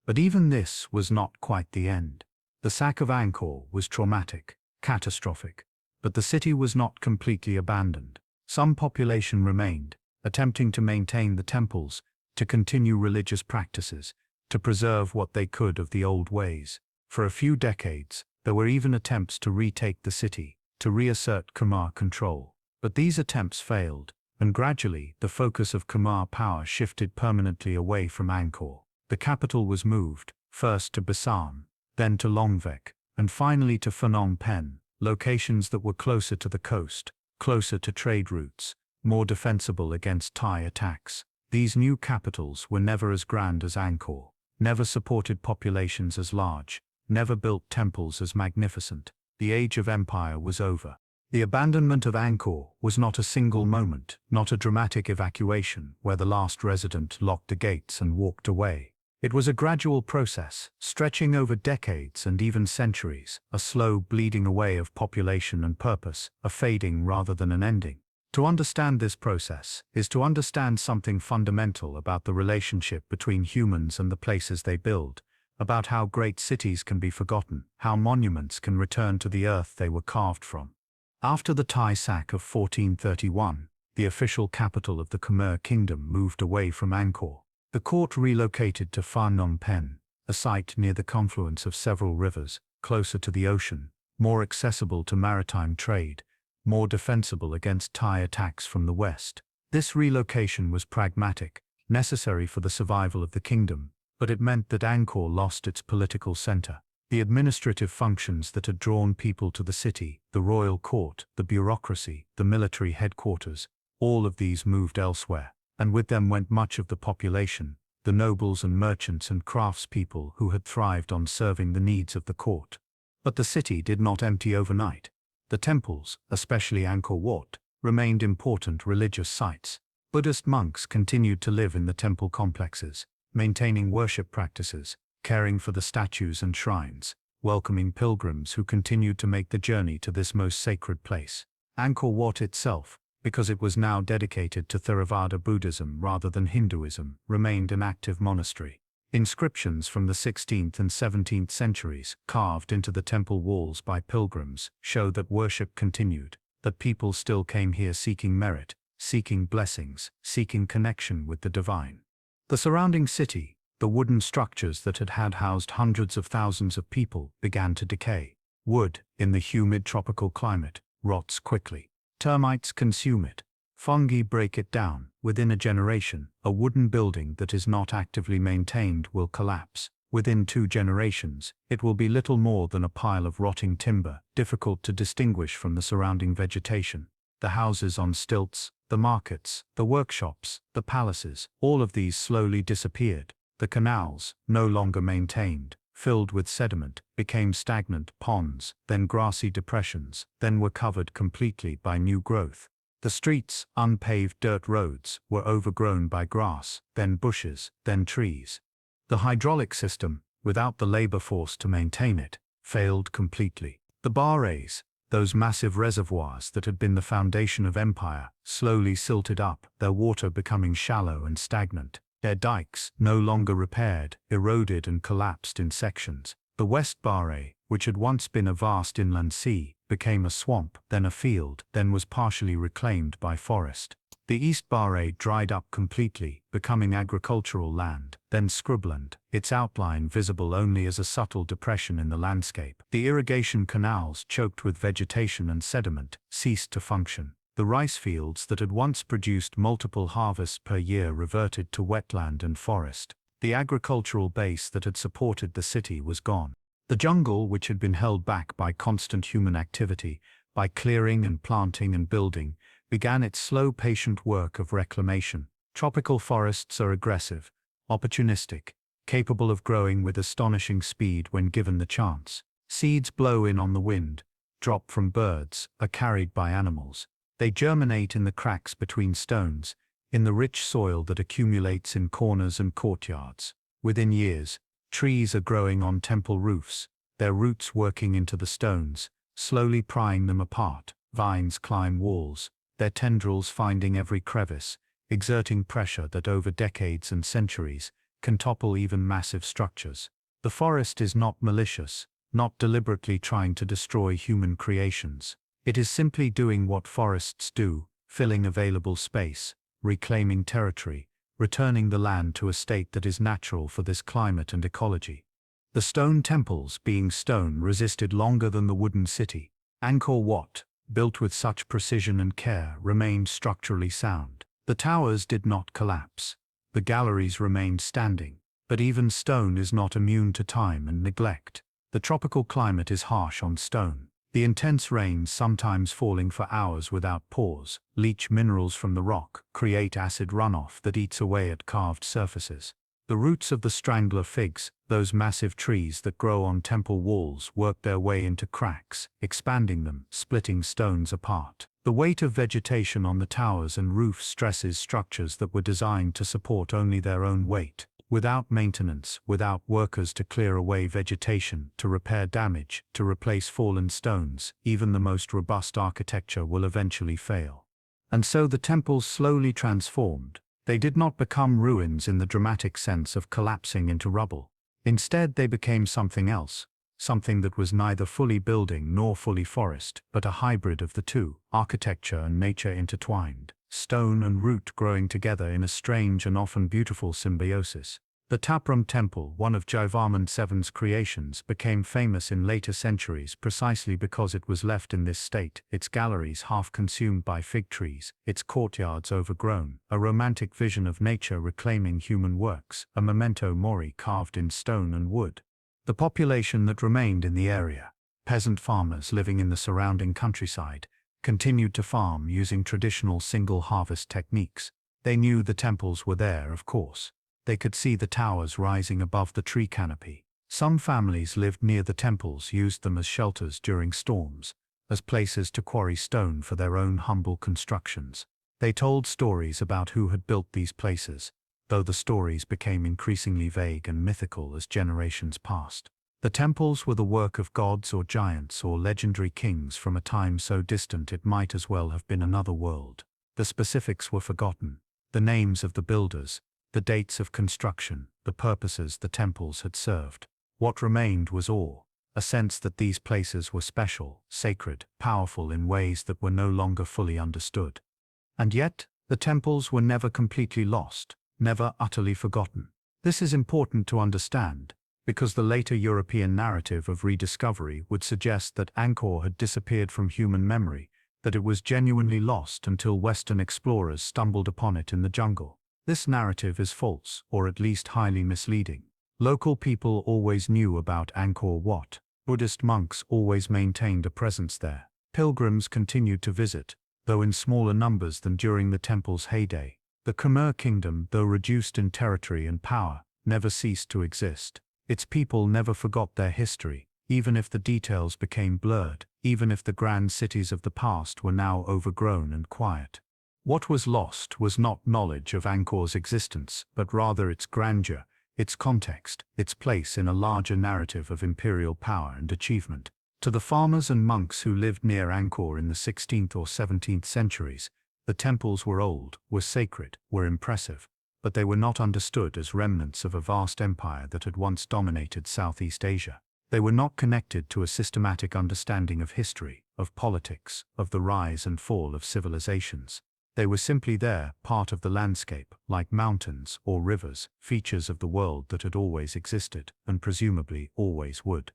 A: But even this was not quite the end. The sack of Angkor was traumatic, catastrophic, but the city was not completely abandoned. Some population remained, attempting to maintain the temples, to continue religious practices, to preserve what they could of the old ways. For a few decades, there were even attempts to retake the city, to reassert Khmer control. But these attempts failed, and gradually the focus of Khmer power shifted permanently away from Angkor. The capital was moved, first to Basan, then to Longvek, and finally to Phnom Penh, locations that were closer to the coast, closer to trade routes, more defensible against Thai attacks. These new capitals were never as grand as Angkor, never supported populations as large, never built temples as magnificent. The age of empire was over. The abandonment of Angkor was not a single moment, not a dramatic evacuation where the last resident locked the gates and walked away. It was a gradual process, stretching over decades and even centuries, a slow bleeding away of population and purpose, a fading rather than an ending. To understand this process is to understand something fundamental about the relationship between humans and the places they build, about how great cities can be forgotten, how monuments can return to the earth they were carved from. After the Thai sack of 1431, the official capital of the Khmer kingdom moved away from Angkor. The court relocated to Phnom Penh, a site near the confluence of several rivers, closer to the ocean, more accessible to maritime trade, more defensible against Thai attacks from the west. This relocation was pragmatic, necessary for the survival of the kingdom, but it meant that Angkor lost its political center. The administrative functions that had drawn people to the city, the royal court, the bureaucracy, the military headquarters, all of these moved elsewhere, and with them went much of the population, the nobles and merchants and craftspeople who had thrived on serving the needs of the court. But the city did not empty overnight. The temples, especially Angkor Wat, remained important religious sites. Buddhist monks continued to live in the temple complexes, maintaining worship practices, caring for the statues and shrines, welcoming pilgrims who continued to make the journey to this most sacred place. Angkor Wat itself, because it was now dedicated to Theravada Buddhism rather than Hinduism, remained an active monastery. Inscriptions from the 16th and 17th centuries, carved into the temple walls by pilgrims, show that worship continued, that people still came here seeking merit, seeking blessings, seeking connection with the divine. The surrounding city, the wooden structures that had housed hundreds of thousands of people, began to decay. Wood, in the humid tropical climate, rots quickly. Termites consume it. Fungi break it down. Within a generation, a wooden building that is not actively maintained will collapse. Within 2 generations, it will be little more than a pile of rotting timber, difficult to distinguish from the surrounding vegetation. The houses on stilts, the markets, the workshops, the palaces, all of these slowly disappeared. The canals, no longer maintained, filled with sediment, became stagnant ponds, then grassy depressions, then were covered completely by new growth. The streets, unpaved dirt roads, were overgrown by grass, then bushes, then trees. The hydraulic system, without the labor force to maintain it, failed completely. The barrays, those massive reservoirs that had been the foundation of empire, slowly silted up, their water becoming shallow and stagnant. Their dikes, no longer repaired, eroded and collapsed in sections. The West Barre, which had once been a vast inland sea, became a swamp, then a field, then was partially reclaimed by forest. The East Barre dried up completely, becoming agricultural land, then scrubland, its outline visible only as a subtle depression in the landscape. The irrigation canals, choked with vegetation and sediment, ceased to function. The rice fields that had once produced multiple harvests per year reverted to wetland and forest. The agricultural base that had supported the city was gone. The jungle, which had been held back by constant human activity, by clearing and planting and building, began its slow, patient work of reclamation. Tropical forests are aggressive, opportunistic, capable of growing with astonishing speed when given the chance. Seeds blow in on the wind, drop from birds, are carried by animals. They germinate in the cracks between stones, in the rich soil that accumulates in corners and courtyards. Within years, trees are growing on temple roofs, their roots working into the stones, slowly prying them apart. Vines climb walls, their tendrils finding every crevice, exerting pressure that over decades and centuries can topple even massive structures. The forest is not malicious, not deliberately trying to destroy human creations. It is simply doing what forests do, filling available space, reclaiming territory, returning the land to a state that is natural for this climate and ecology. The stone temples, being stone, resisted longer than the wooden city. Angkor Wat, built with such precision and care, remained structurally sound. The towers did not collapse. The galleries remained standing. But even stone is not immune to time and neglect. The tropical climate is harsh on stone. The intense rains, sometimes falling for hours without pause, leach minerals from the rock, create acid runoff that eats away at carved surfaces. The roots of the strangler figs, those massive trees that grow on temple walls, work their way into cracks, expanding them, splitting stones apart. The weight of vegetation on the towers and roofs stresses structures that were designed to support only their own weight. Without maintenance, without workers to clear away vegetation, to repair damage, to replace fallen stones, even the most robust architecture will eventually fail. And so the temples slowly transformed. They did not become ruins in the dramatic sense of collapsing into rubble. Instead, they became something else, something that was neither fully building nor fully forest, but a hybrid of the two, architecture and nature intertwined, stone and root growing together in a strange and often beautiful symbiosis. The Tapram Temple, one of Suryavarman II's creations, became famous in later centuries precisely because it was left in this state, its galleries half consumed by fig trees, its courtyards overgrown, a romantic vision of nature reclaiming human works, a memento mori carved in stone and wood. The population that remained in the area, peasant farmers living in the surrounding countryside, continued to farm using traditional single-harvest techniques. They knew the temples were there, of course. They could see the towers rising above the tree canopy. Some families lived near the temples, used them as shelters during storms, as places to quarry stone for their own humble constructions. They told stories about who had built these places, though the stories became increasingly vague and mythical as generations passed. The temples were the work of gods or giants or legendary kings from a time so distant it might as well have been another world. The specifics were forgotten, the names of the builders, the dates of construction, the purposes the temples had served. What remained was awe, a sense that these places were special, sacred, powerful in ways that were no longer fully understood. And yet, the temples were never completely lost, never utterly forgotten. This is important to understand, because the later European narrative of rediscovery would suggest that Angkor had disappeared from human memory, that it was genuinely lost until Western explorers stumbled upon it in the jungle. This narrative is false, or at least highly misleading. Local people always knew about Angkor Wat. Buddhist monks always maintained a presence there. Pilgrims continued to visit, though in smaller numbers than during the temple's heyday. The Khmer kingdom, though reduced in territory and power, never ceased to exist. Its people never forgot their history, even if the details became blurred, even if the grand cities of the past were now overgrown and quiet. What was lost was not knowledge of Angkor's existence, but rather its grandeur, its context, its place in a larger narrative of imperial power and achievement. To the farmers and monks who lived near Angkor in the 16th or 17th centuries, the temples were old, were sacred, were impressive. but they were not understood as remnants of a vast empire that had once dominated Southeast Asia. They were not connected to a systematic understanding of history, of politics, of the rise and fall of civilizations. They were simply there, part of the landscape, like mountains or rivers, features of the world that had always existed, and presumably always would.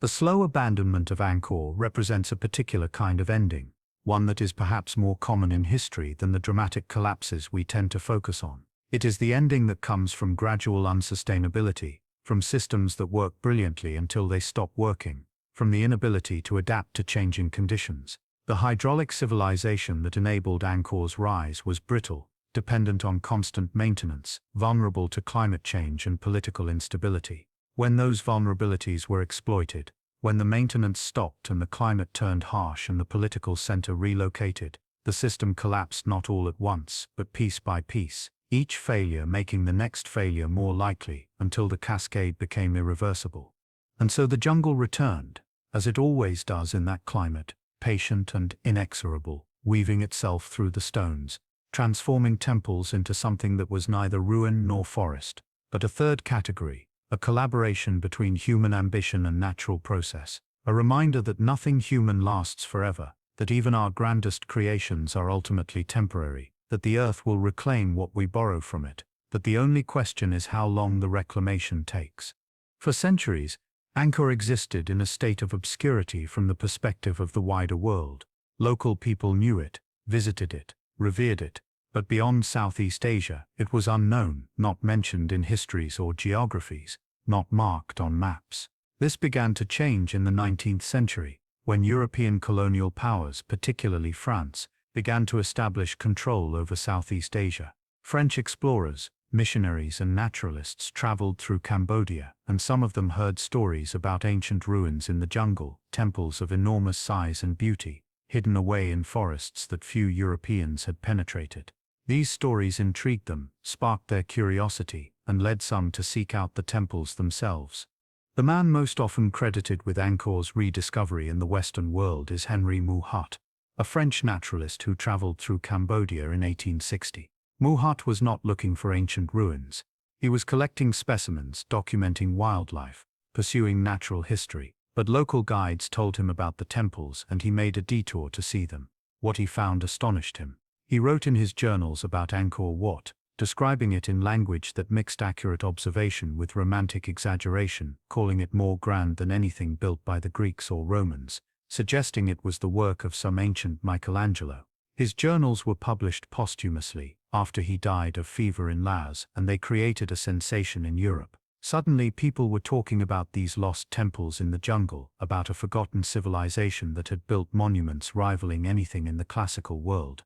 A: The slow abandonment of Angkor represents a particular kind of ending, one that is perhaps more common in history than the dramatic collapses we tend to focus on. It is the ending that comes from gradual unsustainability, from systems that work brilliantly until they stop working, from the inability to adapt to changing conditions. The hydraulic civilization that enabled Angkor's rise was brittle, dependent on constant maintenance, vulnerable to climate change and political instability. When those vulnerabilities were exploited, when the maintenance stopped and the climate turned harsh and the political center relocated, the system collapsed not all at once, but piece by piece, each failure making the next failure more likely until the cascade became irreversible. And so the jungle returned, as it always does in that climate, patient and inexorable, weaving itself through the stones, transforming temples into something that was neither ruin nor forest, but a third category, a collaboration between human ambition and natural process, a reminder that nothing human lasts forever, that even our grandest creations are ultimately temporary, that the earth will reclaim what we borrow from it, that the only question is how long the reclamation takes. For centuries, Angkor existed in a state of obscurity from the perspective of the wider world. Local people knew it, visited it, revered it, but beyond Southeast Asia, it was unknown, not mentioned in histories or geographies, not marked on maps. This began to change in the 19th century, when European colonial powers, particularly France, began to establish control over Southeast Asia. French explorers, missionaries and naturalists traveled through Cambodia, and some of them heard stories about ancient ruins in the jungle, temples of enormous size and beauty, hidden away in forests that few Europeans had penetrated. These stories intrigued them, sparked their curiosity, and led some to seek out the temples themselves. The man most often credited with Angkor's rediscovery in the Western world is Henri Mouhot, a French naturalist who traveled through Cambodia in 1860. Mouhot was not looking for ancient ruins. He was collecting specimens, documenting wildlife, pursuing natural history, but local guides told him about the temples and he made a detour to see them. What he found astonished him. He wrote in his journals about Angkor Wat, describing it in language that mixed accurate observation with romantic exaggeration, calling it more grand than anything built by the Greeks or Romans, suggesting it was the work of some ancient Michelangelo. His journals were published posthumously, after he died of fever in Laos, and they created a sensation in Europe. Suddenly people were talking about these lost temples in the jungle, about a forgotten civilization that had built monuments rivaling anything in the classical world.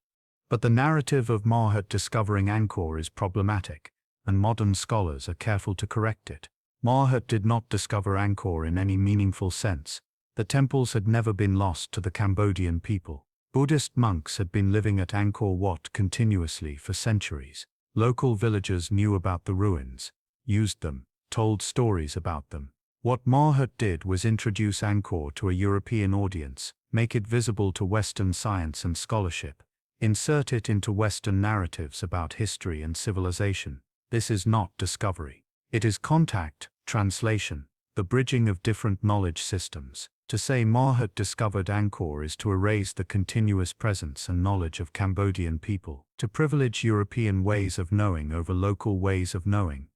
A: But the narrative of Mouhot discovering Angkor is problematic, and modern scholars are careful to correct it. Mouhot did not discover Angkor in any meaningful sense. The temples had never been lost to the Cambodian people. Buddhist monks had been living at Angkor Wat continuously for centuries. Local villagers knew about the ruins, used them, told stories about them. What Mouhot did was introduce Angkor to a European audience, make it visible to Western science and scholarship, insert it into Western narratives about history and civilization. This is not discovery. It is contact, translation, the bridging of different knowledge systems. To say Mouhot discovered Angkor is to erase the continuous presence and knowledge of Cambodian people, to privilege European ways of knowing over local ways of knowing.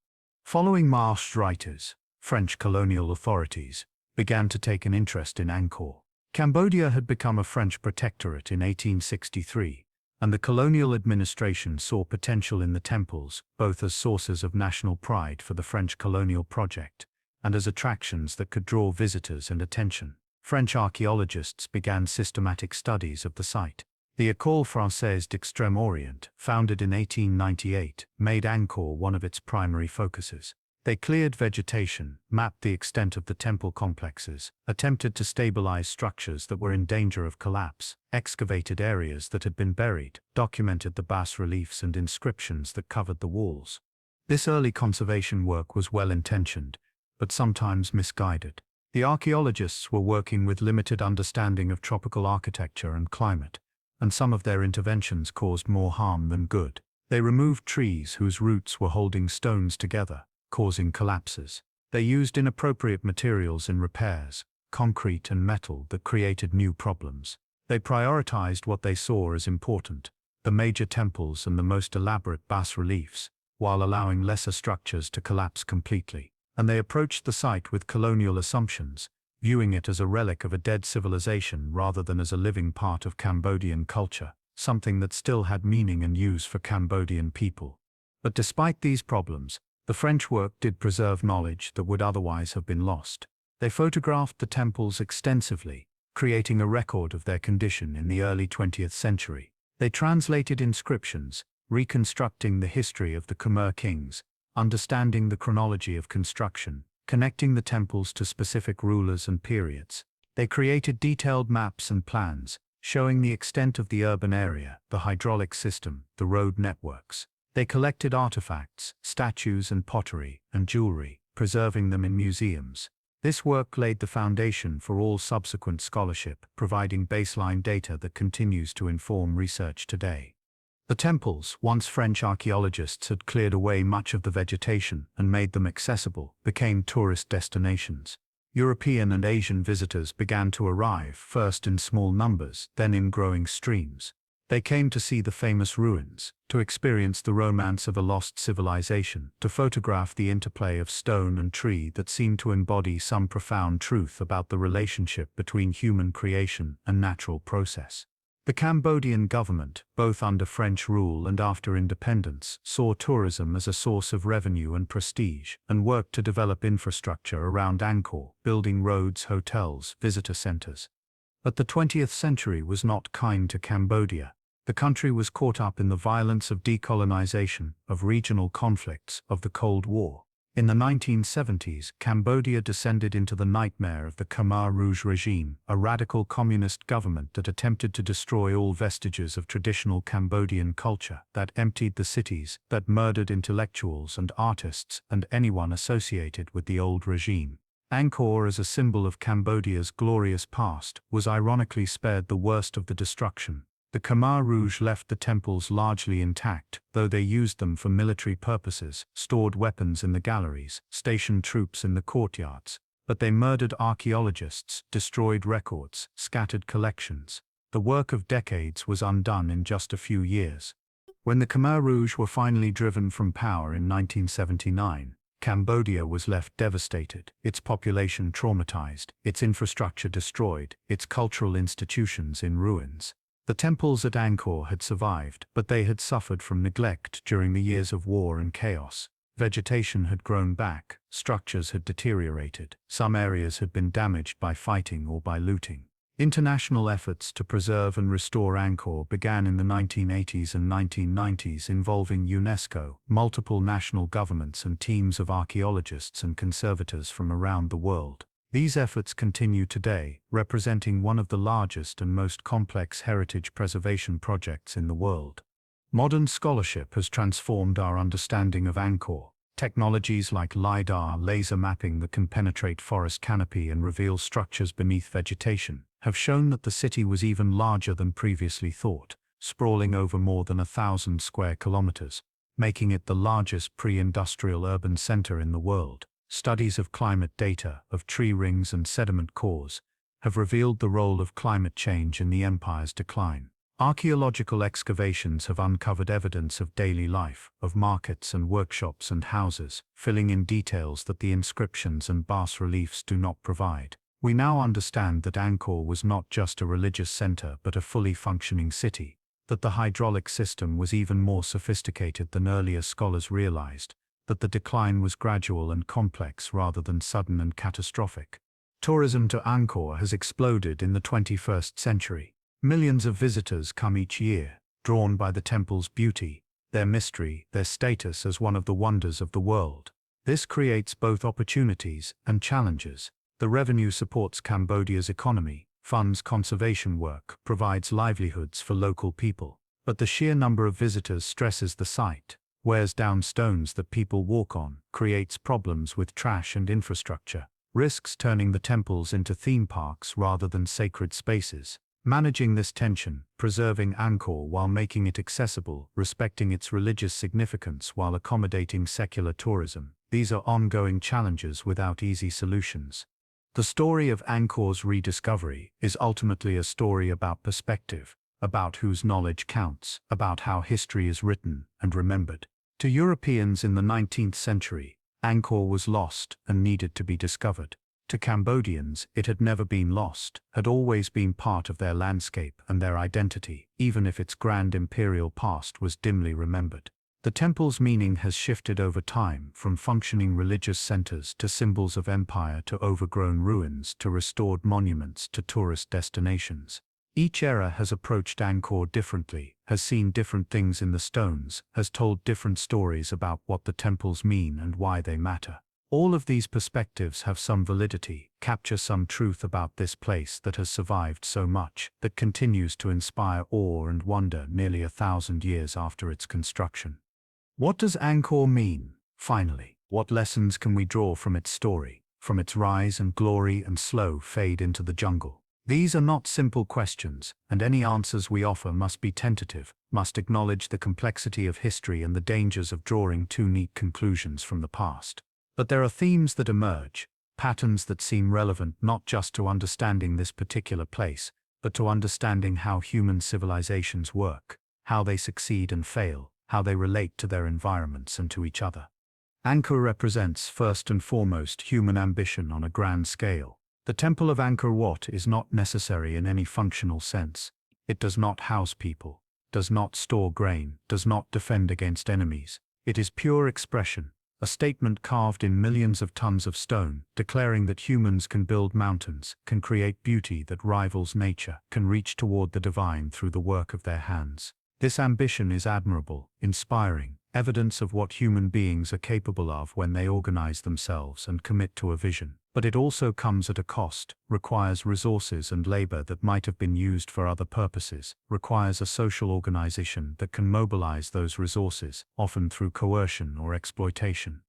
A: Following Mouhot's writers, French colonial authorities began to take an interest in Angkor. Cambodia had become a French protectorate in 1863, and the colonial administration saw potential in the temples, both as sources of national pride for the French colonial project, and as attractions that could draw visitors and attention. French archaeologists began systematic studies of the site. The École Française d'Extrême-Orient, founded in 1898, made Angkor one of its primary focuses. They cleared vegetation, mapped the extent of the temple complexes, attempted to stabilize structures that were in danger of collapse, excavated areas that had been buried, documented the bas-reliefs and inscriptions that covered the walls. This early conservation work was well-intentioned, but sometimes misguided. The archaeologists were working with limited understanding of tropical architecture and climate, and some of their interventions caused more harm than good. They removed trees whose roots were holding stones together, causing collapses. They used inappropriate materials in repairs, concrete and metal, that created new problems. They prioritized what they saw as important, the major temples and the most elaborate bas-reliefs, while allowing lesser structures to collapse completely. And they approached the site with colonial assumptions, viewing it as a relic of a dead civilization rather than as a living part of Cambodian culture, something that still had meaning and use for Cambodian people. But despite these problems, the French work did preserve knowledge that would otherwise have been lost. They photographed the temples extensively, creating a record of their condition in the early 20th century. They translated inscriptions, reconstructing the history of the Khmer kings, understanding the chronology of construction, connecting the temples to specific rulers and periods. They created detailed maps and plans, showing the extent of the urban area, the hydraulic system, the road networks. They collected artifacts, statues and pottery, and jewelry, preserving them in museums. This work laid the foundation for all subsequent scholarship, providing baseline data that continues to inform research today. The temples, once French archaeologists had cleared away much of the vegetation and made them accessible, became tourist destinations. European and Asian visitors began to arrive, first in small numbers, then in growing streams. They came to see the famous ruins, to experience the romance of a lost civilization, to photograph the interplay of stone and tree that seemed to embody some profound truth about the relationship between human creation and natural process. The Cambodian government, both under French rule and after independence, saw tourism as a source of revenue and prestige, and worked to develop infrastructure around Angkor, building roads, hotels, visitor centers. But the 20th century was not kind to Cambodia. The country was caught up in the violence of decolonization, of regional conflicts, of the Cold War. In the 1970s, Cambodia descended into the nightmare of the Khmer Rouge regime, a radical communist government that attempted to destroy all vestiges of traditional Cambodian culture, that emptied the cities, that murdered intellectuals and artists and anyone associated with the old regime. Angkor, as a symbol of Cambodia's glorious past, was ironically spared the worst of the destruction. The Khmer Rouge left the temples largely intact, though they used them for military purposes, stored weapons in the galleries, stationed troops in the courtyards. But they murdered archaeologists, destroyed records, scattered collections. The work of decades was undone in just a few years. When the Khmer Rouge were finally driven from power in 1979, Cambodia was left devastated, its population traumatized, its infrastructure destroyed, its cultural institutions in ruins. The temples at Angkor had survived, but they had suffered from neglect during the years of war and chaos. Vegetation had grown back, structures had deteriorated, some areas had been damaged by fighting or by looting. International efforts to preserve and restore Angkor began in the 1980s and 1990s, involving UNESCO, multiple national governments and teams of archaeologists and conservators from around the world. These efforts continue today, representing one of the largest and most complex heritage preservation projects in the world. Modern scholarship has transformed our understanding of Angkor. Technologies like LiDAR, laser mapping that can penetrate forest canopy and reveal structures beneath vegetation, have shown that the city was even larger than previously thought, sprawling over more than 1,000 square kilometers, making it the largest pre-industrial urban center in the world. Studies of climate data, of tree rings and sediment cores, have revealed the role of climate change in the empire's decline. Archaeological excavations have uncovered evidence of daily life, of markets and workshops and houses, filling in details that the inscriptions and bas-reliefs do not provide. We now understand that Angkor was not just a religious center but a fully functioning city, that the hydraulic system was even more sophisticated than earlier scholars realized, that the decline was gradual and complex rather than sudden and catastrophic. Tourism to Angkor has exploded in the 21st century. Millions of visitors come each year, drawn by the temple's beauty, their mystery, their status as one of the wonders of the world. This creates both opportunities and challenges. The revenue supports Cambodia's economy, funds conservation work, provides livelihoods for local people. But the sheer number of visitors stresses the site, wears down stones that people walk on, creates problems with trash and infrastructure, risks turning the temples into theme parks rather than sacred spaces. Managing this tension, preserving Angkor while making it accessible, respecting its religious significance while accommodating secular tourism, these are ongoing challenges without easy solutions. The story of Angkor's rediscovery is ultimately a story about perspective, about whose knowledge counts, about how history is written and remembered. To Europeans in the 19th century, Angkor was lost and needed to be discovered. To Cambodians, it had never been lost, had always been part of their landscape and their identity, even if its grand imperial past was dimly remembered. The temple's meaning has shifted over time, from functioning religious centers to symbols of empire to overgrown ruins to restored monuments to tourist destinations. Each era has approached Angkor differently, has seen different things in the stones, has told different stories about what the temples mean and why they matter. All of these perspectives have some validity, capture some truth about this place that has survived so much, that continues to inspire awe and wonder nearly 1,000 years after its construction. What does Angkor mean, finally? What lessons can we draw from its story, from its rise and glory and slow fade into the jungle? These are not simple questions, and any answers we offer must be tentative, must acknowledge the complexity of history and the dangers of drawing too neat conclusions from the past. But there are themes that emerge, patterns that seem relevant not just to understanding this particular place, but to understanding how human civilizations work, how they succeed and fail, how they relate to their environments and to each other. Angkor represents, first and foremost, human ambition on a grand scale. The Temple of Angkor Wat is not necessary in any functional sense. It does not house people, does not store grain, does not defend against enemies. It is pure expression, a statement carved in millions of tons of stone, declaring that humans can build mountains, can create beauty that rivals nature, can reach toward the divine through the work of their hands. This ambition is admirable, inspiring, evidence of what human beings are capable of when they organize themselves and commit to a vision. But it also comes at a cost, requires resources and labor that might have been used for other purposes, requires a social organization that can mobilize those resources, often through coercion or exploitation.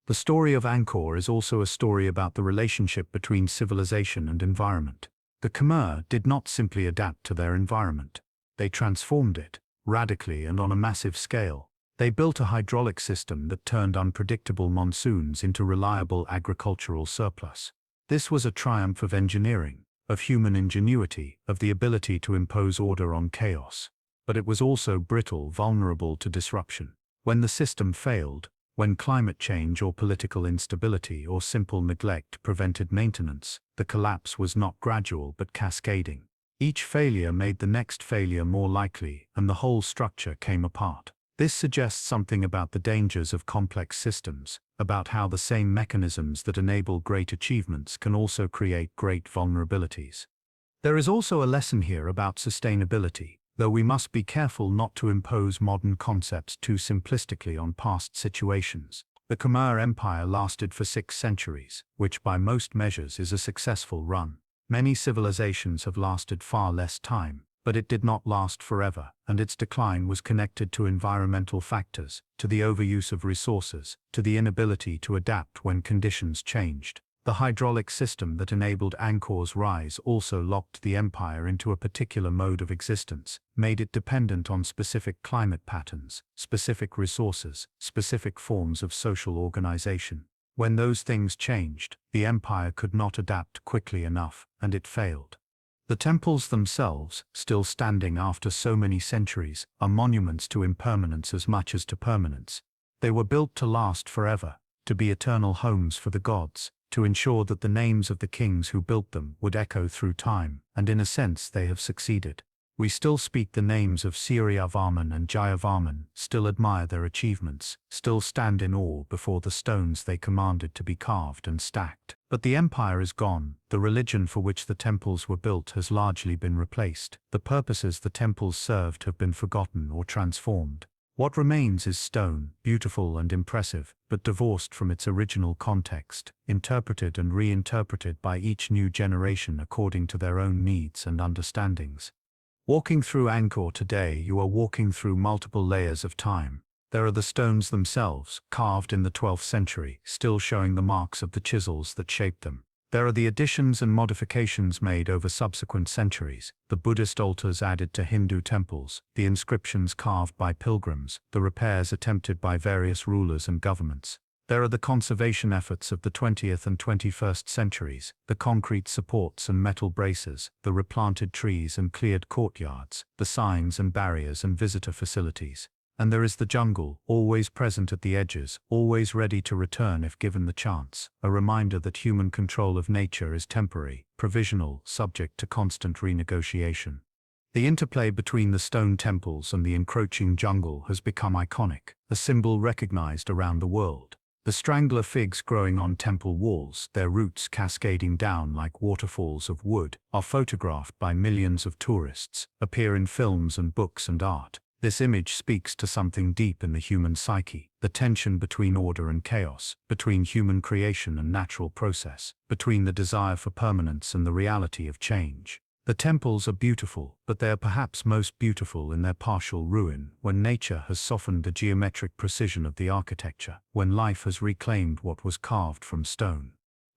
A: The story of Angkor is also a story about the relationship between civilization and environment. The Khmer did not simply adapt to their environment. They transformed it, radically and on a massive scale. They built a hydraulic system that turned unpredictable monsoons into reliable agricultural surplus. This was a triumph of engineering, of human ingenuity, of the ability to impose order on chaos. But it was also brittle, vulnerable to disruption. When the system failed, when climate change or political instability or simple neglect prevented maintenance, the collapse was not gradual but cascading. Each failure made the next failure more likely, and the whole structure came apart. This suggests something about the dangers of complex systems, about how the same mechanisms that enable great achievements can also create great vulnerabilities. There is also a lesson here about sustainability, though we must be careful not to impose modern concepts too simplistically on past situations. The Khmer Empire lasted for 6 centuries, which by most measures is a successful run. Many civilizations have lasted far less time. But it did not last forever, and its decline was connected to environmental factors, to the overuse of resources, to the inability to adapt when conditions changed. The hydraulic system that enabled Angkor's rise also locked the empire into a particular mode of existence, made it dependent on specific climate patterns, specific resources, specific forms of social organization. When those things changed, the empire could not adapt quickly enough, and it failed. The temples themselves, still standing after so many centuries, are monuments to impermanence as much as to permanence. They were built to last forever, to be eternal homes for the gods, to ensure that the names of the kings who built them would echo through time, and in a sense they have succeeded. We still speak the names of Suryavarman and Jayavarman, still admire their achievements, still stand in awe before the stones they commanded to be carved and stacked. But the empire is gone, the religion for which the temples were built has largely been replaced, the purposes the temples served have been forgotten or transformed. What remains is stone, beautiful and impressive, but divorced from its original context, interpreted and reinterpreted by each new generation according to their own needs and understandings. Walking through Angkor today, you are walking through multiple layers of time. There are the stones themselves, carved in the 12th century, still showing the marks of the chisels that shaped them. There are the additions and modifications made over subsequent centuries, the Buddhist altars added to Hindu temples, the inscriptions carved by pilgrims, the repairs attempted by various rulers and governments. There are the conservation efforts of the 20th and 21st centuries, the concrete supports and metal braces, the replanted trees and cleared courtyards, the signs and barriers and visitor facilities. And there is the jungle, always present at the edges, always ready to return if given the chance, a reminder that human control of nature is temporary, provisional, subject to constant renegotiation. The interplay between the stone temples and the encroaching jungle has become iconic, a symbol recognized around the world. The strangler figs growing on temple walls, their roots cascading down like waterfalls of wood, are photographed by millions of tourists, appear in films and books and art. This image speaks to something deep in the human psyche, the tension between order and chaos, between human creation and natural process, between the desire for permanence and the reality of change. The temples are beautiful, but they are perhaps most beautiful in their partial ruin, when nature has softened the geometric precision of the architecture, when life has reclaimed what was carved from stone.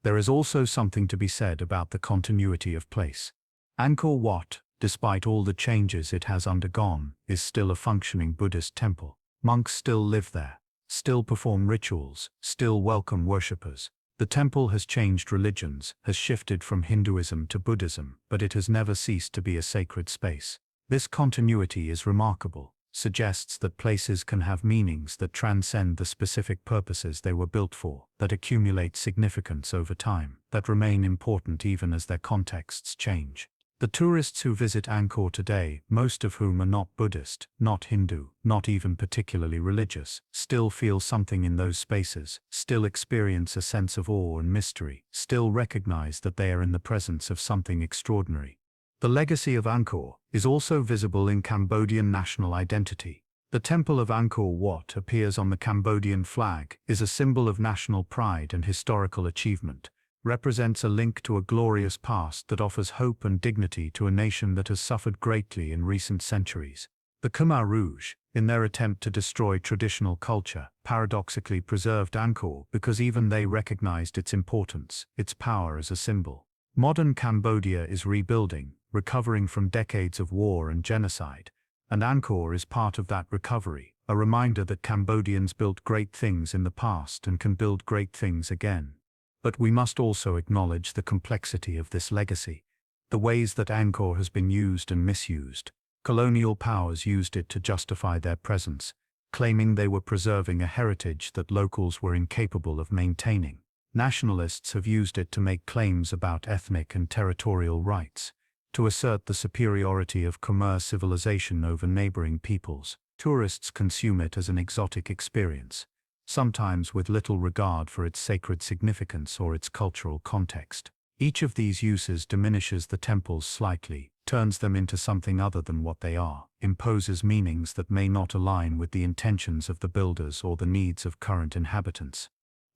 A: There is also something to be said about the continuity of place. Angkor Wat, despite all the changes it has undergone, is still a functioning Buddhist temple. Monks still live there, still perform rituals, still welcome worshippers. The temple has changed religions, has shifted from Hinduism to Buddhism, but it has never ceased to be a sacred space. This continuity is remarkable, suggests that places can have meanings that transcend the specific purposes they were built for, that accumulate significance over time, that remain important even as their contexts change. The tourists who visit Angkor today, most of whom are not Buddhist, not Hindu, not even particularly religious, still feel something in those spaces, still experience a sense of awe and mystery, still recognize that they are in the presence of something extraordinary. The legacy of Angkor is also visible in Cambodian national identity. The Temple of Angkor Wat appears on the Cambodian flag, is a symbol of national pride and historical achievement, represents a link to a glorious past that offers hope and dignity to a nation that has suffered greatly in recent centuries. The Khmer Rouge, in their attempt to destroy traditional culture, paradoxically preserved Angkor because even they recognized its importance, its power as a symbol. Modern Cambodia is rebuilding, recovering from decades of war and genocide, and Angkor is part of that recovery, a reminder that Cambodians built great things in the past and can build great things again. But we must also acknowledge the complexity of this legacy, the ways that Angkor has been used and misused. Colonial powers used it to justify their presence, claiming they were preserving a heritage that locals were incapable of maintaining. Nationalists have used it to make claims about ethnic and territorial rights, to assert the superiority of Khmer civilization over neighboring peoples. Tourists consume it as an exotic experience, sometimes with little regard for its sacred significance or its cultural context. Each of these uses diminishes the temples slightly, turns them into something other than what they are, imposes meanings that may not align with the intentions of the builders or the needs of current inhabitants.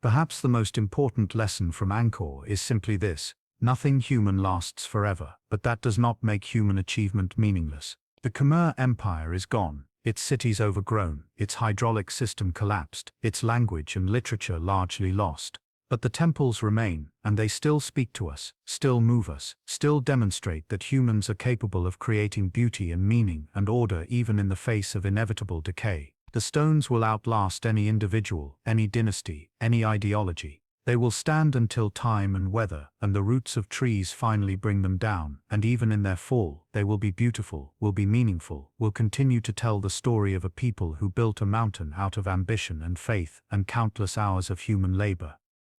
A: Perhaps the most important lesson from Angkor is simply this: nothing human lasts forever, but that does not make human achievement meaningless. The Khmer Empire is gone. Its cities overgrown, its hydraulic system collapsed, its language and literature largely lost. But the temples remain, and they still speak to us, still move us, still demonstrate that humans are capable of creating beauty and meaning and order even in the face of inevitable decay. The stones will outlast any individual, any dynasty, any ideology. They will stand until time and weather and the roots of trees finally bring them down, and even in their fall, they will be beautiful, will be meaningful, will continue to tell the story of a people who built a mountain out of ambition and faith and countless hours of human labor.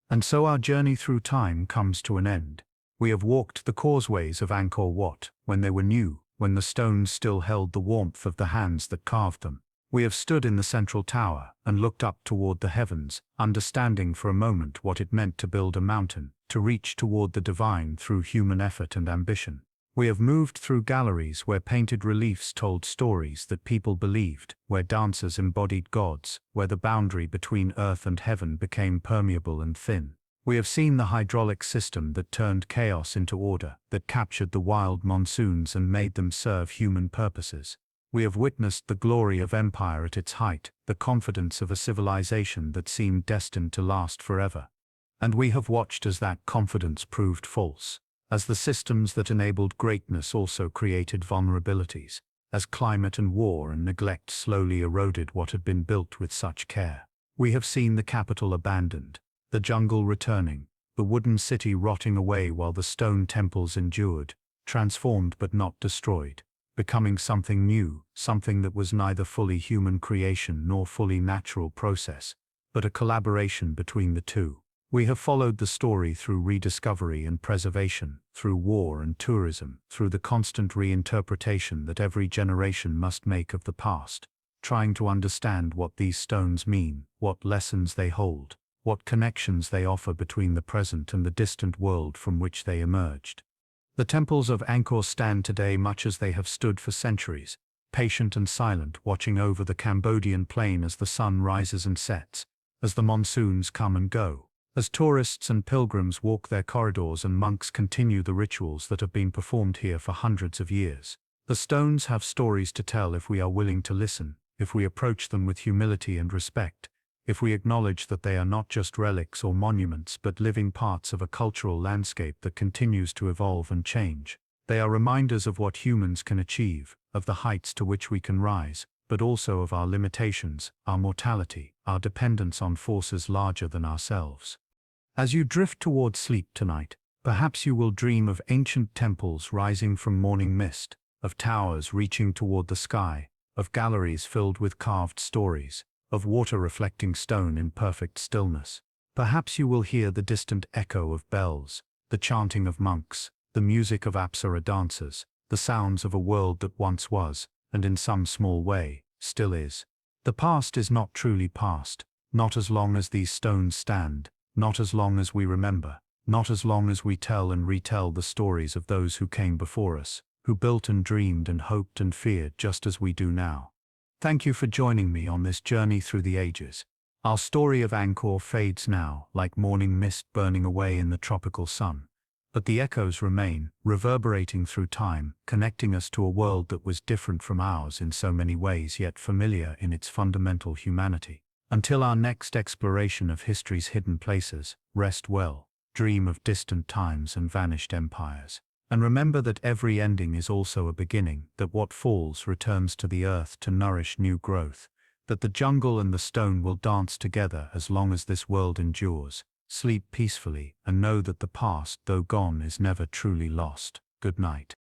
A: And so our journey through time comes to an end. We have walked the causeways of Angkor Wat when they were new, when the stones still held the warmth of the hands that carved them. We have stood in the central tower and looked up toward the heavens, understanding for a moment what it meant to build a mountain, to reach toward the divine through human effort and ambition. We have moved through galleries where painted reliefs told stories that people believed, where dancers embodied gods, where the boundary between earth and heaven became permeable and thin. We have seen the hydraulic system that turned chaos into order, that captured the wild monsoons and made them serve human purposes. We have witnessed the glory of empire at its height, the confidence of a civilization that seemed destined to last forever. And we have watched as that confidence proved false, as the systems that enabled greatness also created vulnerabilities, as climate and war and neglect slowly eroded what had been built with such care. We have seen the capital abandoned, the jungle returning, the wooden city rotting away while the stone temples endured, transformed but not destroyed, becoming something new, something that was neither fully human creation nor fully natural process, but a collaboration between the two. We have followed the story through rediscovery and preservation, through war and tourism, through the constant reinterpretation that every generation must make of the past, trying to understand what these stones mean, what lessons they hold, what connections they offer between the present and the distant world from which they emerged. The temples of Angkor stand today much as they have stood for centuries, patient and silent, watching over the Cambodian plain as the sun rises and sets, as the monsoons come and go, as tourists and pilgrims walk their corridors and monks continue the rituals that have been performed here for hundreds of years. The stones have stories to tell if we are willing to listen, if we approach them with humility and respect, if we acknowledge that they are not just relics or monuments but living parts of a cultural landscape that continues to evolve and change. They are reminders of what humans can achieve, of the heights to which we can rise, but also of our limitations, our mortality, our dependence on forces larger than ourselves. As you drift toward sleep tonight, perhaps you will dream of ancient temples rising from morning mist, of towers reaching toward the sky, of galleries filled with carved stories, of water reflecting stone in perfect stillness. Perhaps you will hear the distant echo of bells, the chanting of monks, the music of apsara dancers, the sounds of a world that once was, and in some small way, still is. The past is not truly past, not as long as these stones stand, not as long as we remember, not as long as we tell and retell the stories of those who came before us, who built and dreamed and hoped and feared just as we do now. Thank you for joining me on this journey through the ages. Our story of Angkor fades now, like morning mist burning away in the tropical sun. But the echoes remain, reverberating through time, connecting us to a world that was different from ours in so many ways yet familiar in its fundamental humanity. Until our next exploration of history's hidden places, rest well, dream of distant times and vanished empires. And remember that every ending is also a beginning, that what falls returns to the earth to nourish new growth, that the jungle and the stone will dance together as long as this world endures. Sleep peacefully and know that the past, though gone, is never truly lost. Good night.